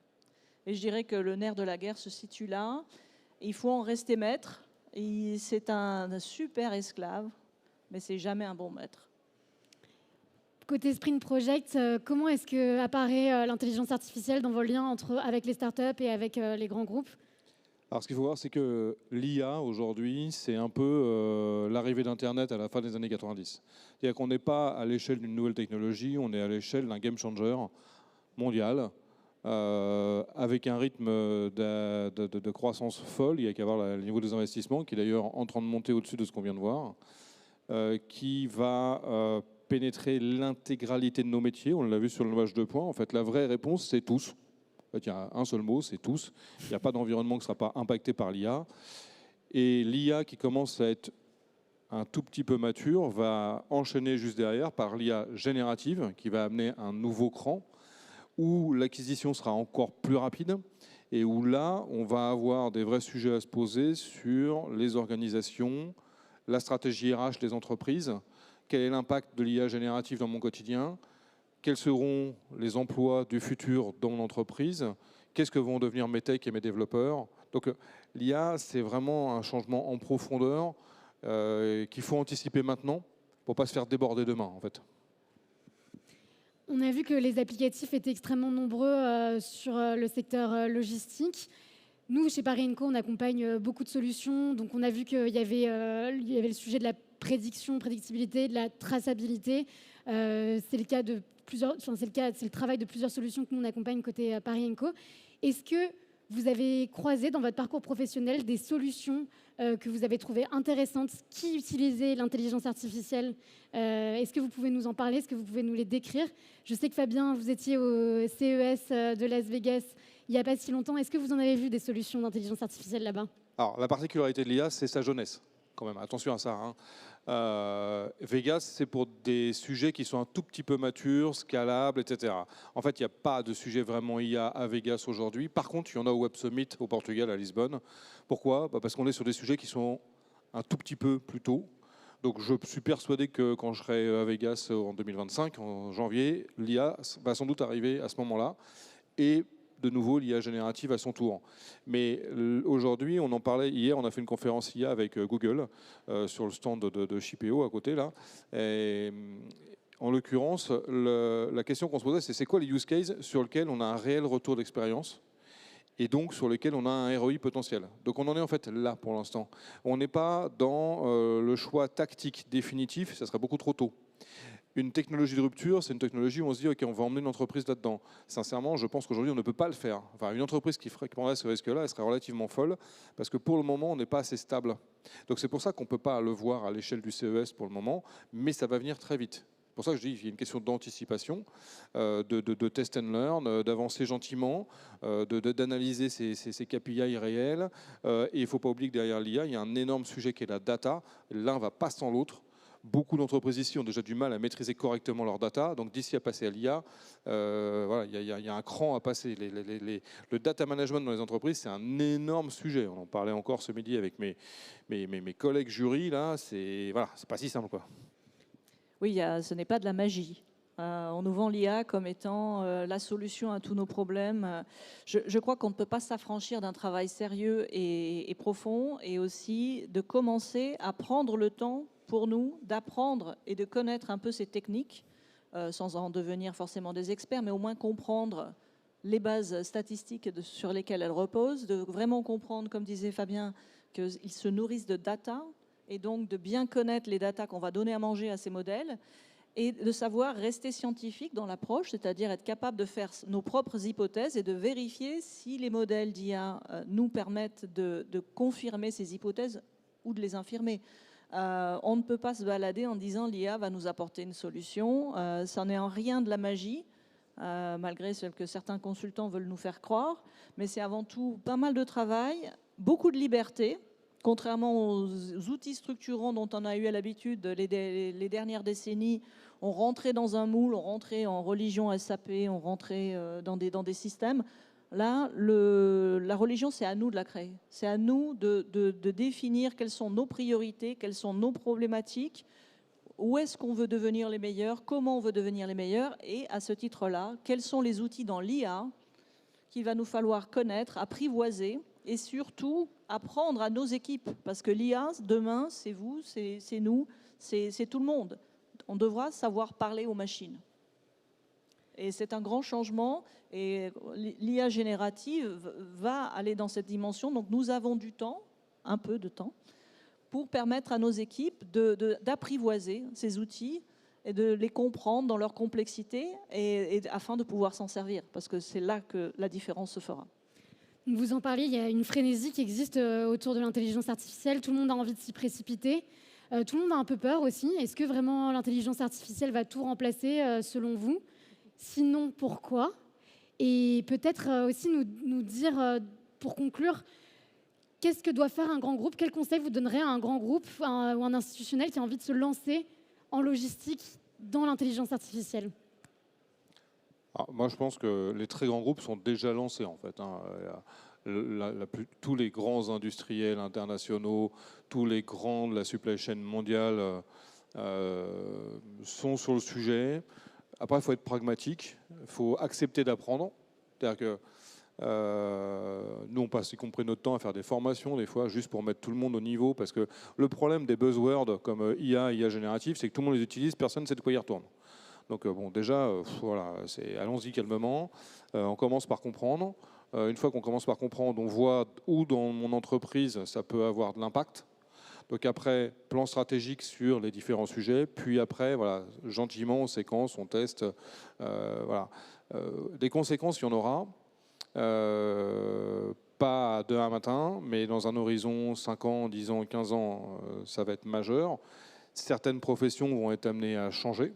Et je dirais que le nerf de la guerre se situe là. Il faut en rester maître. C'est un super esclave, mais c'est jamais un bon maître. Côté Sprint Project, comment est-ce que apparaît l'intelligence artificielle dans vos liens avec les startups et avec les grands groupes? Alors, ce qu'il faut voir, c'est que l'IA, aujourd'hui, c'est un peu l'arrivée d'Internet à la fin des années 90. C'est-à-dire qu'on n'est pas à l'échelle d'une nouvelle technologie, on est à l'échelle d'un game changer mondial avec un rythme de croissance folle. Il y a qu'à voir le niveau des investissements, qui est d'ailleurs en train de monter au-dessus de ce qu'on vient de voir, qui va pénétrer l'intégralité de nos métiers. On l'a vu sur le Novage 2 En fait, la vraie réponse, c'est tous. En fait, il y a un seul mot, c'est tous. Il n'y a pas d'environnement qui ne sera pas impacté par l'IA. Et l'IA qui commence à être un tout petit peu mature va enchaîner juste derrière par l'IA générative qui va amener un nouveau cran où l'acquisition sera encore plus rapide et où là, on va avoir des vrais sujets à se poser sur les organisations, la stratégie RH des entreprises, quel est l'impact de l'IA générative dans mon quotidien, quels seront les emplois du futur dans mon entreprise, qu'est-ce que vont devenir mes techs et mes développeurs. Donc l'IA, c'est vraiment un changement en profondeur qu'il faut anticiper maintenant pour ne pas se faire déborder demain, en fait. On a vu que les applicatifs étaient extrêmement nombreux sur le secteur logistique. Nous, chez Paris & Co, on accompagne beaucoup de solutions. Donc, on a vu qu'il y avait le sujet de la prédictibilité, de la traçabilité. C'est le travail de plusieurs solutions que nous, on accompagne côté Paris & Co. Est-ce que vous avez croisé dans votre parcours professionnel des solutions que vous avez trouvées intéressantes qui utilisaient l'intelligence artificielle? Est-ce que vous pouvez nous en parler? Est-ce que vous pouvez nous les décrire? Je sais que Fabien, vous étiez au CES de Las Vegas il n'y a pas si longtemps. Est-ce que vous en avez vu des solutions d'intelligence artificielle là-bas? Alors, la particularité de l'IA, c'est sa jeunesse, quand même. Attention à ça, hein. Vegas, c'est pour des sujets qui sont un tout petit peu matures, scalables, etc. En fait, il n'y a pas de sujet vraiment IA à Vegas aujourd'hui. Par contre, il y en a au Web Summit au Portugal, à Lisbonne. Pourquoi? Parce qu'on est sur des sujets qui sont un tout petit peu plus tôt. Donc, je suis persuadé que quand je serai à Vegas en 2025, en janvier, l'IA va sans doute arriver à ce moment-là. Et de nouveau, l'IA générative à son tour. Mais aujourd'hui, on en parlait hier, on a fait une conférence IA avec Google sur le stand de Shipeo à côté, là. Et, en l'occurrence, la question qu'on se posait, c'est quoi les use cases sur lesquels on a un réel retour d'expérience et donc sur lesquels on a un ROI potentiel. Donc on en est en fait là pour l'instant. On n'est pas dans le choix tactique définitif, ça serait beaucoup trop tôt. Une technologie de rupture, c'est une technologie où on se dit, OK, on va emmener une entreprise là-dedans. Sincèrement, je pense qu'aujourd'hui, on ne peut pas le faire. Enfin, une entreprise qui prendrait ce risque-là, elle serait relativement folle, parce que pour le moment, on n'est pas assez stable. Donc c'est pour ça qu'on ne peut pas le voir à l'échelle du CES pour le moment, mais ça va venir très vite. C'est pour ça que je dis qu'il y a une question d'anticipation, de test and learn, d'avancer gentiment, d'analyser ces KPI réels. Et il ne faut pas oublier que derrière l'IA, il y a un énorme sujet qui est la data. L'un ne va pas sans l'autre. Beaucoup d'entreprises ici ont déjà du mal à maîtriser correctement leur data. Donc d'ici à passer à l'IA, voilà, il y a un cran à passer. Le data management dans les entreprises, c'est un énorme sujet. On en parlait encore ce midi avec mes collègues jury. Là, c'est pas si simple, quoi. Oui, ce n'est pas de la magie. On nous vend l'IA comme étant la solution à tous nos problèmes. Je crois qu'on ne peut pas s'affranchir d'un travail sérieux et profond, et aussi de commencer à prendre le temps pour nous d'apprendre et de connaître un peu ces techniques, sans en devenir forcément des experts, mais au moins comprendre les bases statistiques sur lesquelles elles reposent, de vraiment comprendre, comme disait Fabien, qu'ils se nourrissent de data, et donc de bien connaître les data qu'on va donner à manger à ces modèles, et de savoir rester scientifique dans l'approche, c'est-à-dire être capable de faire nos propres hypothèses et de vérifier si les modèles d'IA nous permettent de confirmer ces hypothèses ou de les infirmer. On ne peut pas se balader en disant l'IA va nous apporter une solution. Ça n'est en rien de la magie, malgré ce que certains consultants veulent nous faire croire. Mais c'est avant tout pas mal de travail, beaucoup de liberté, contrairement aux outils structurants dont on a eu à l'habitude les dernières décennies. On rentrait dans un moule, on rentrait en religion SAP, on rentrait dans des systèmes. Là, la religion, c'est à nous de la créer. C'est à nous de définir quelles sont nos priorités, quelles sont nos problématiques, où est-ce qu'on veut devenir les meilleurs, comment on veut devenir les meilleurs, et à ce titre-là, quels sont les outils dans l'IA qu'il va nous falloir connaître, apprivoiser, et surtout apprendre à nos équipes. Parce que l'IA, demain, c'est vous, c'est nous, c'est tout le monde. On devra savoir parler aux machines. Et c'est un grand changement, et l'IA générative va aller dans cette dimension. Donc nous avons du temps, un peu de temps, pour permettre à nos équipes d'apprivoiser ces outils et de les comprendre dans leur complexité et afin de pouvoir s'en servir, parce que c'est là que la différence se fera. Vous en parlez, il y a une frénésie qui existe autour de l'intelligence artificielle. Tout le monde a envie de s'y précipiter. Tout le monde a un peu peur aussi. Est-ce que vraiment l'intelligence artificielle va tout remplacer selon vous? Sinon, pourquoi? Et peut-être aussi nous dire, pour conclure, qu'est-ce que doit faire un grand groupe? Quel conseil vous donnerez à un grand groupe ou un institutionnel qui a envie de se lancer en logistique dans l'intelligence artificielle? Moi, je pense que les très grands groupes sont déjà lancés, en fait. Tous les grands industriels internationaux, tous les grands de la supply chain mondiale sont sur le sujet. Après, il faut être pragmatique, il faut accepter d'apprendre. C'est-à-dire que nous, on passe y compris notre temps à faire des formations, des fois, juste pour mettre tout le monde au niveau, parce que le problème des buzzwords comme IA, IA générative, c'est que tout le monde les utilise, personne ne sait de quoi il retourne. Donc bon, déjà, voilà, allons-y calmement. On commence par comprendre. Une fois qu'on commence par comprendre, on voit où dans mon entreprise ça peut avoir de l'impact. Donc après, plan stratégique sur les différents sujets. Puis après, voilà, gentiment, on séquence, on teste. Voilà. Des conséquences, il y en aura. Pas demain matin, mais dans un horizon 5 ans, 10 ans, 15 ans, ça va être majeur. Certaines professions vont être amenées à changer.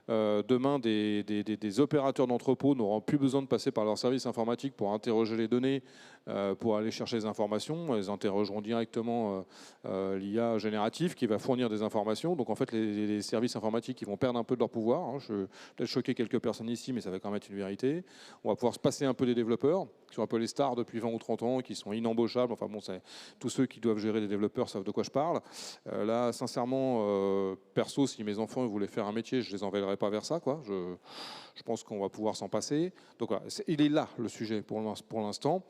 Demain, des opérateurs d'entrepôt n'auront plus besoin de passer par leur service informatique pour interroger les données, pour aller chercher les informations. Ils interrogeront directement l'IA générative qui va fournir des informations. Donc en fait, les services informatiques ils vont perdre un peu de leur pouvoir. Hein. Je vais peut-être choquer quelques personnes ici, mais ça va quand même être une vérité. On va pouvoir se passer un peu des développeurs, qui sont un peu les stars depuis 20 ou 30 ans, qui sont inembauchables. Enfin bon, tous ceux qui doivent gérer des développeurs savent de quoi je parle. Là, sincèrement, perso, si mes enfants voulaient faire un métier, je les enverrais pas vers ça, quoi. Je pense qu'on va pouvoir s'en passer. Donc voilà, il est là le sujet pour l'instant,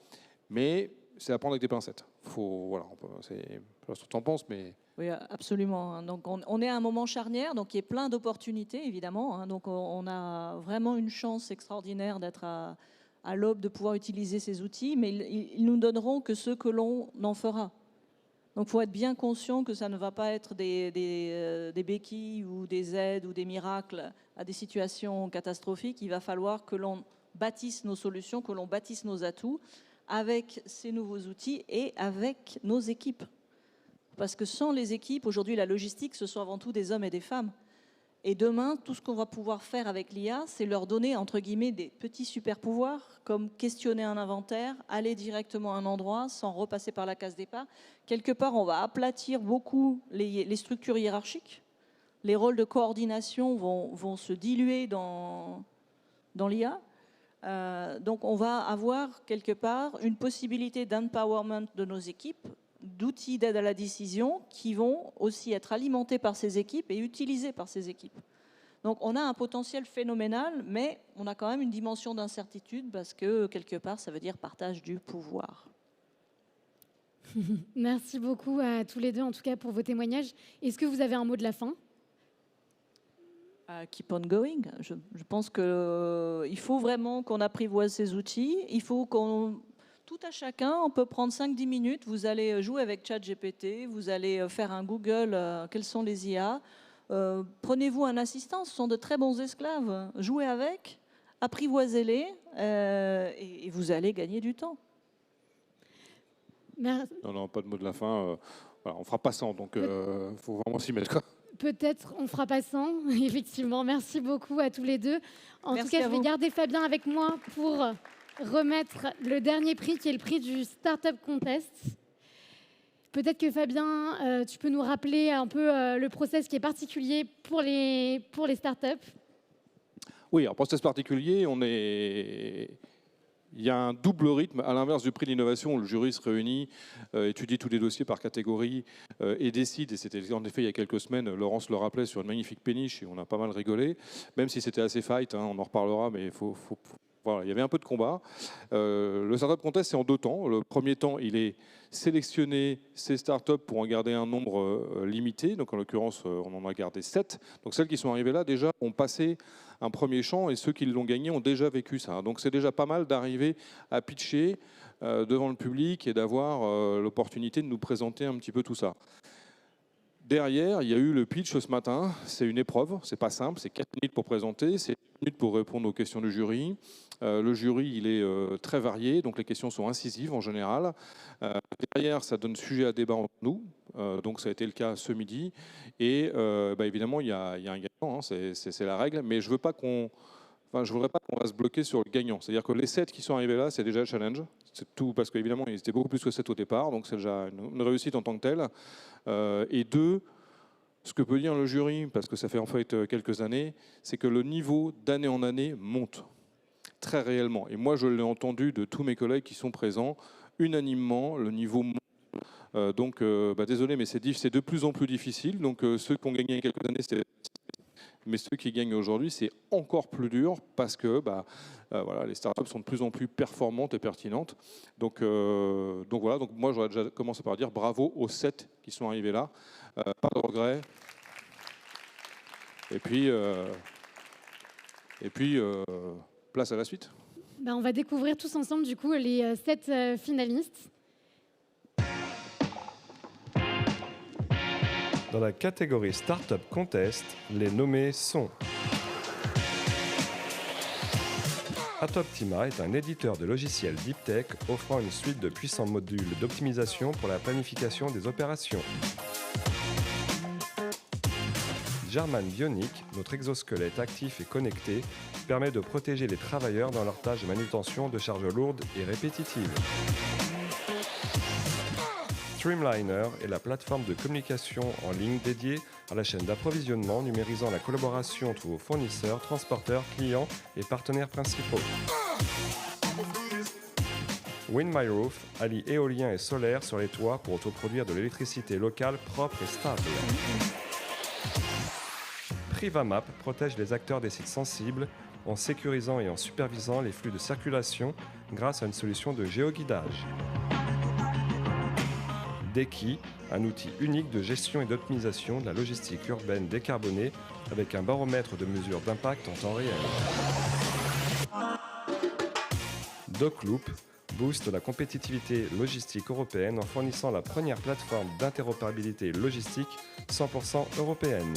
mais c'est à prendre avec des pincettes. Voilà, je sais pas ce que tu en penses, mais... Oui, absolument. Donc on est à un moment charnière, donc il y a plein d'opportunités, évidemment. Donc on a vraiment une chance extraordinaire d'être à l'aube de pouvoir utiliser ces outils, mais ils nous donneront que ce que l'on en fera. Donc il faut être bien conscient que ça ne va pas être des béquilles ou des aides ou des miracles à des situations catastrophiques. Il va falloir que l'on bâtisse nos solutions, que l'on bâtisse nos atouts avec ces nouveaux outils et avec nos équipes. Parce que sans les équipes, aujourd'hui la logistique, ce sont avant tout des hommes et des femmes. Et demain, tout ce qu'on va pouvoir faire avec l'IA, c'est leur donner, entre guillemets, des petits super-pouvoirs, comme questionner un inventaire, aller directement à un endroit sans repasser par la case départ. Quelque part, on va aplatir beaucoup les structures hiérarchiques. Les rôles de coordination vont se diluer dans l'IA. Donc, on va avoir, quelque part, une possibilité d'empowerment de nos équipes, d'outils d'aide à la décision qui vont aussi être alimentés par ces équipes et utilisés par ces équipes. Donc on a un potentiel phénoménal, mais on a quand même une dimension d'incertitude parce que quelque part ça veut dire partage du pouvoir. Merci beaucoup à tous les deux en tout cas pour vos témoignages. Est-ce que vous avez un mot de la fin? Keep on going. Je pense qu'il faut vraiment qu'on apprivoise ces outils. Il faut qu'on... Tout à chacun, on peut prendre 5-10 minutes, vous allez jouer avec ChatGPT, vous allez faire un Google, quels sont les IA. Prenez-vous un assistant, ce sont de très bons esclaves. Jouez avec, apprivoisez-les et vous allez gagner du temps. Non, pas de mot de la fin. Voilà, on fera pas sans, donc faut vraiment s'y mettre, quoi. Peut-être on fera pas sans, effectivement. Merci beaucoup à tous les deux. En tout cas, je vais garder Fabien avec moi pour... remettre le dernier prix qui est le prix du Startup Contest. Peut-être que Fabien, tu peux nous rappeler un peu le process qui est particulier pour les startups. Oui, en process particulier, il y a un double rythme, à l'inverse du prix de l'innovation, où le jury se réunit, étudie tous les dossiers par catégorie et décide, et c'était en effet il y a quelques semaines, Laurence le rappelait sur une magnifique péniche, et on a pas mal rigolé, même si c'était assez fight, hein, on en reparlera, mais voilà, il y avait un peu de combat. Le Startup Contest, c'est en 2 temps. Le premier temps, il est sélectionner ces startups pour en garder un nombre limité. Donc, en l'occurrence, on en a gardé 7. Donc, celles qui sont arrivées là, déjà, ont passé un premier champ et ceux qui l'ont gagné ont déjà vécu ça. Donc, c'est déjà pas mal d'arriver à pitcher devant le public et d'avoir l'opportunité de nous présenter un petit peu tout ça. Derrière, il y a eu le pitch ce matin. C'est une épreuve, c'est pas simple, c'est 4 minutes pour présenter, c'est 4 minutes pour répondre aux questions du jury. Le jury, il est très varié, donc les questions sont incisives en général. Derrière, ça donne sujet à débat entre nous, donc ça a été le cas ce midi. Et évidemment, il y a un gagnant, hein, c'est la règle, mais je ne voudrais pas qu'on va se bloquer sur le gagnant. C'est-à-dire que les 7 qui sont arrivés là, c'est déjà le challenge. C'est tout, parce qu'évidemment, ils étaient beaucoup plus que 7 au départ, donc c'est déjà une réussite en tant que telle. Et 2, ce que peut dire le jury, parce que ça fait en fait quelques années, c'est que le niveau d'année en année monte, très réellement. Et moi, je l'ai entendu de tous mes collègues qui sont présents, unanimement, le niveau monte. Désolé, mais c'est de plus en plus difficile. Donc ceux qui ont gagné il y a quelques années, c'était... Mais ceux qui gagnent aujourd'hui, c'est encore plus dur parce que les startups sont de plus en plus performantes et pertinentes. Donc moi, j'aurais déjà commencé par dire bravo aux 7 qui sont arrivés là. Pas de regret. Et puis, place à la suite. On va découvrir tous ensemble du coup les 7 finalistes. Dans la catégorie Startup Contest, les nommés sont... Atoptima est un éditeur de logiciels Deep Tech offrant une suite de puissants modules d'optimisation pour la planification des opérations. German Bionic, notre exosquelette actif et connecté, permet de protéger les travailleurs dans leurs tâches de manutention de charges lourdes et répétitives. Streamliner est la plateforme de communication en ligne dédiée à la chaîne d'approvisionnement, numérisant la collaboration entre vos fournisseurs, transporteurs, clients et partenaires principaux. WindMyRoof allie éolien et solaire sur les toits pour autoproduire de l'électricité locale propre et stable. Privamap protège les acteurs des sites sensibles en sécurisant et en supervisant les flux de circulation grâce à une solution de géoguidage. Deki, un outil unique de gestion et d'optimisation de la logistique urbaine décarbonée avec un baromètre de mesure d'impact en temps réel. DocLoop booste la compétitivité logistique européenne en fournissant la première plateforme d'interopérabilité logistique 100% européenne.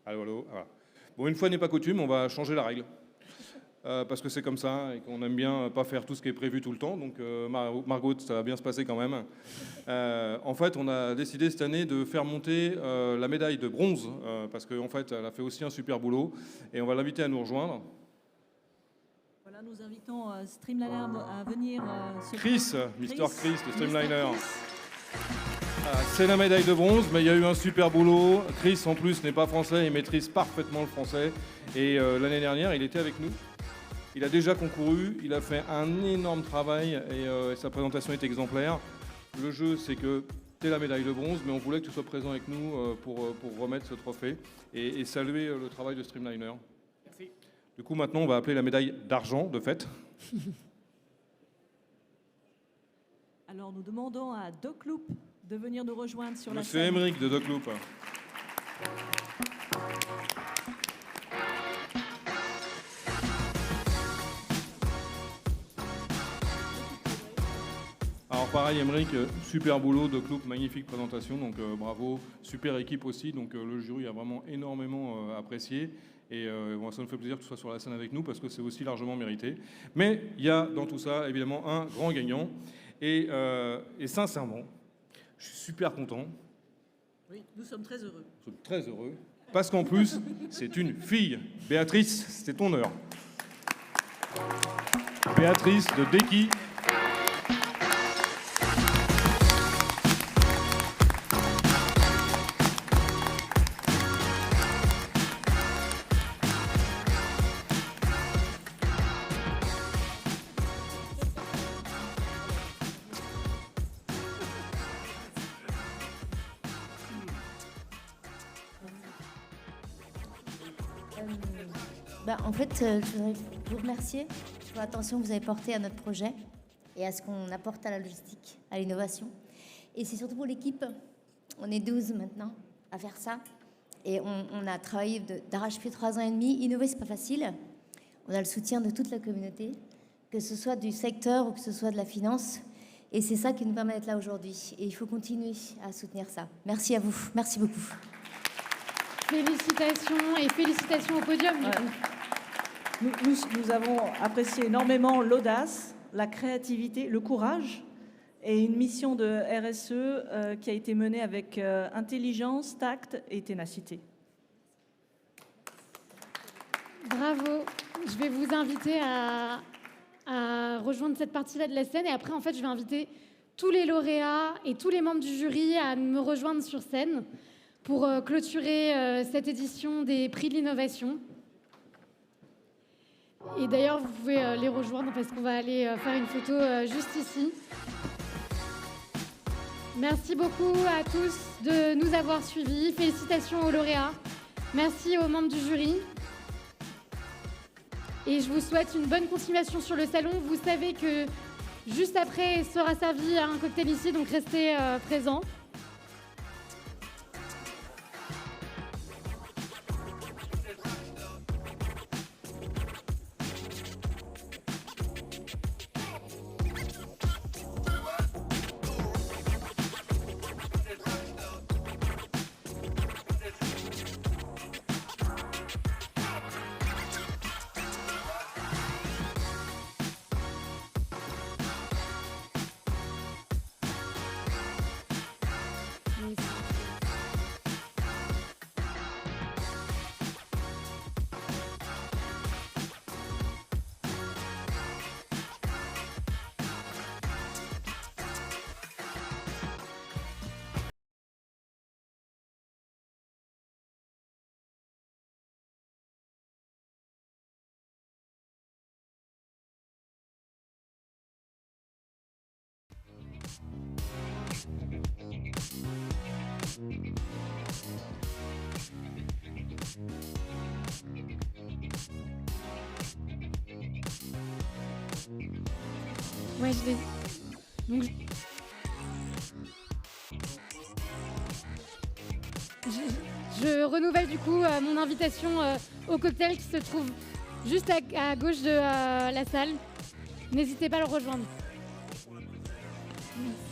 Allô. Voilà. Bon, une fois n'est pas coutume, on va changer la règle. Parce que c'est comme ça et qu'on aime bien pas faire tout ce qui est prévu tout le temps. Donc Margot, ça va bien se passer quand même. En fait, on a décidé cette année de faire monter la médaille de bronze parce qu'en fait, elle a fait aussi un super boulot et on va l'inviter à nous rejoindre. Voilà, nous invitons Streamliner à venir. Chris, Mr. Chris de Streamliner. C'est la médaille de bronze, mais il y a eu un super boulot. Chris, en plus, n'est pas français, il maîtrise parfaitement le français. Et l'année dernière, il était avec nous. Il a déjà concouru, il a fait un énorme travail et sa présentation est exemplaire. Le jeu, c'est que tu es la médaille de bronze, mais on voulait que tu sois présent avec nous pour remettre ce trophée et saluer le travail de Streamliner. Merci. Du coup, maintenant, on va appeler la médaille d'argent, de fait. Alors, nous demandons à DocLoop de venir nous rejoindre sur la Monsieur scène. Émeric de DocLoop. Alors pareil, Émeric, super boulot, DocLoop, magnifique présentation, donc bravo, super équipe aussi, donc le jury a vraiment énormément apprécié. Et ça nous fait plaisir que tu sois sur la scène avec nous parce que c'est aussi largement mérité. Mais il y a dans tout ça, évidemment, un grand gagnant. Et sincèrement, je suis super content. Oui, nous sommes très heureux. Nous sommes très heureux. Parce qu'en plus, c'est une fille. Béatrice, c'est ton heure. Béatrice de Deki. En fait, je voudrais vous remercier pour l'attention que vous avez portée à notre projet et à ce qu'on apporte à la logistique, à l'innovation. Et c'est surtout pour l'équipe, on est 12 maintenant à faire ça. Et on a travaillé d'arrache-pied 3 ans et demi. Innover, c'est pas facile. On a le soutien de toute la communauté, que ce soit du secteur ou que ce soit de la finance. Et c'est ça qui nous permet d'être là aujourd'hui. Et il faut continuer à soutenir ça. Merci à vous. Merci beaucoup. Félicitations et félicitations au podium. Du coup. Nous avons apprécié énormément l'audace, la créativité, le courage et une mission de RSE qui a été menée avec intelligence, tact et ténacité. Bravo. Je vais vous inviter à rejoindre cette partie-là de la scène. Et après, en fait, je vais inviter tous les lauréats et tous les membres du jury à me rejoindre sur scène pour clôturer cette édition des prix de l'innovation. Et d'ailleurs, vous pouvez les rejoindre parce qu'on va aller faire une photo juste ici. Merci beaucoup à tous de nous avoir suivis. Félicitations aux lauréats. Merci aux membres du jury. Et je vous souhaite une bonne continuation sur le salon. Vous savez que juste après sera servi un cocktail ici, donc restez présents. Ouais, je l'ai. Donc, je renouvelle du coup mon invitation au cocktail qui se trouve juste à gauche de la salle. N'hésitez pas à le rejoindre. Merci.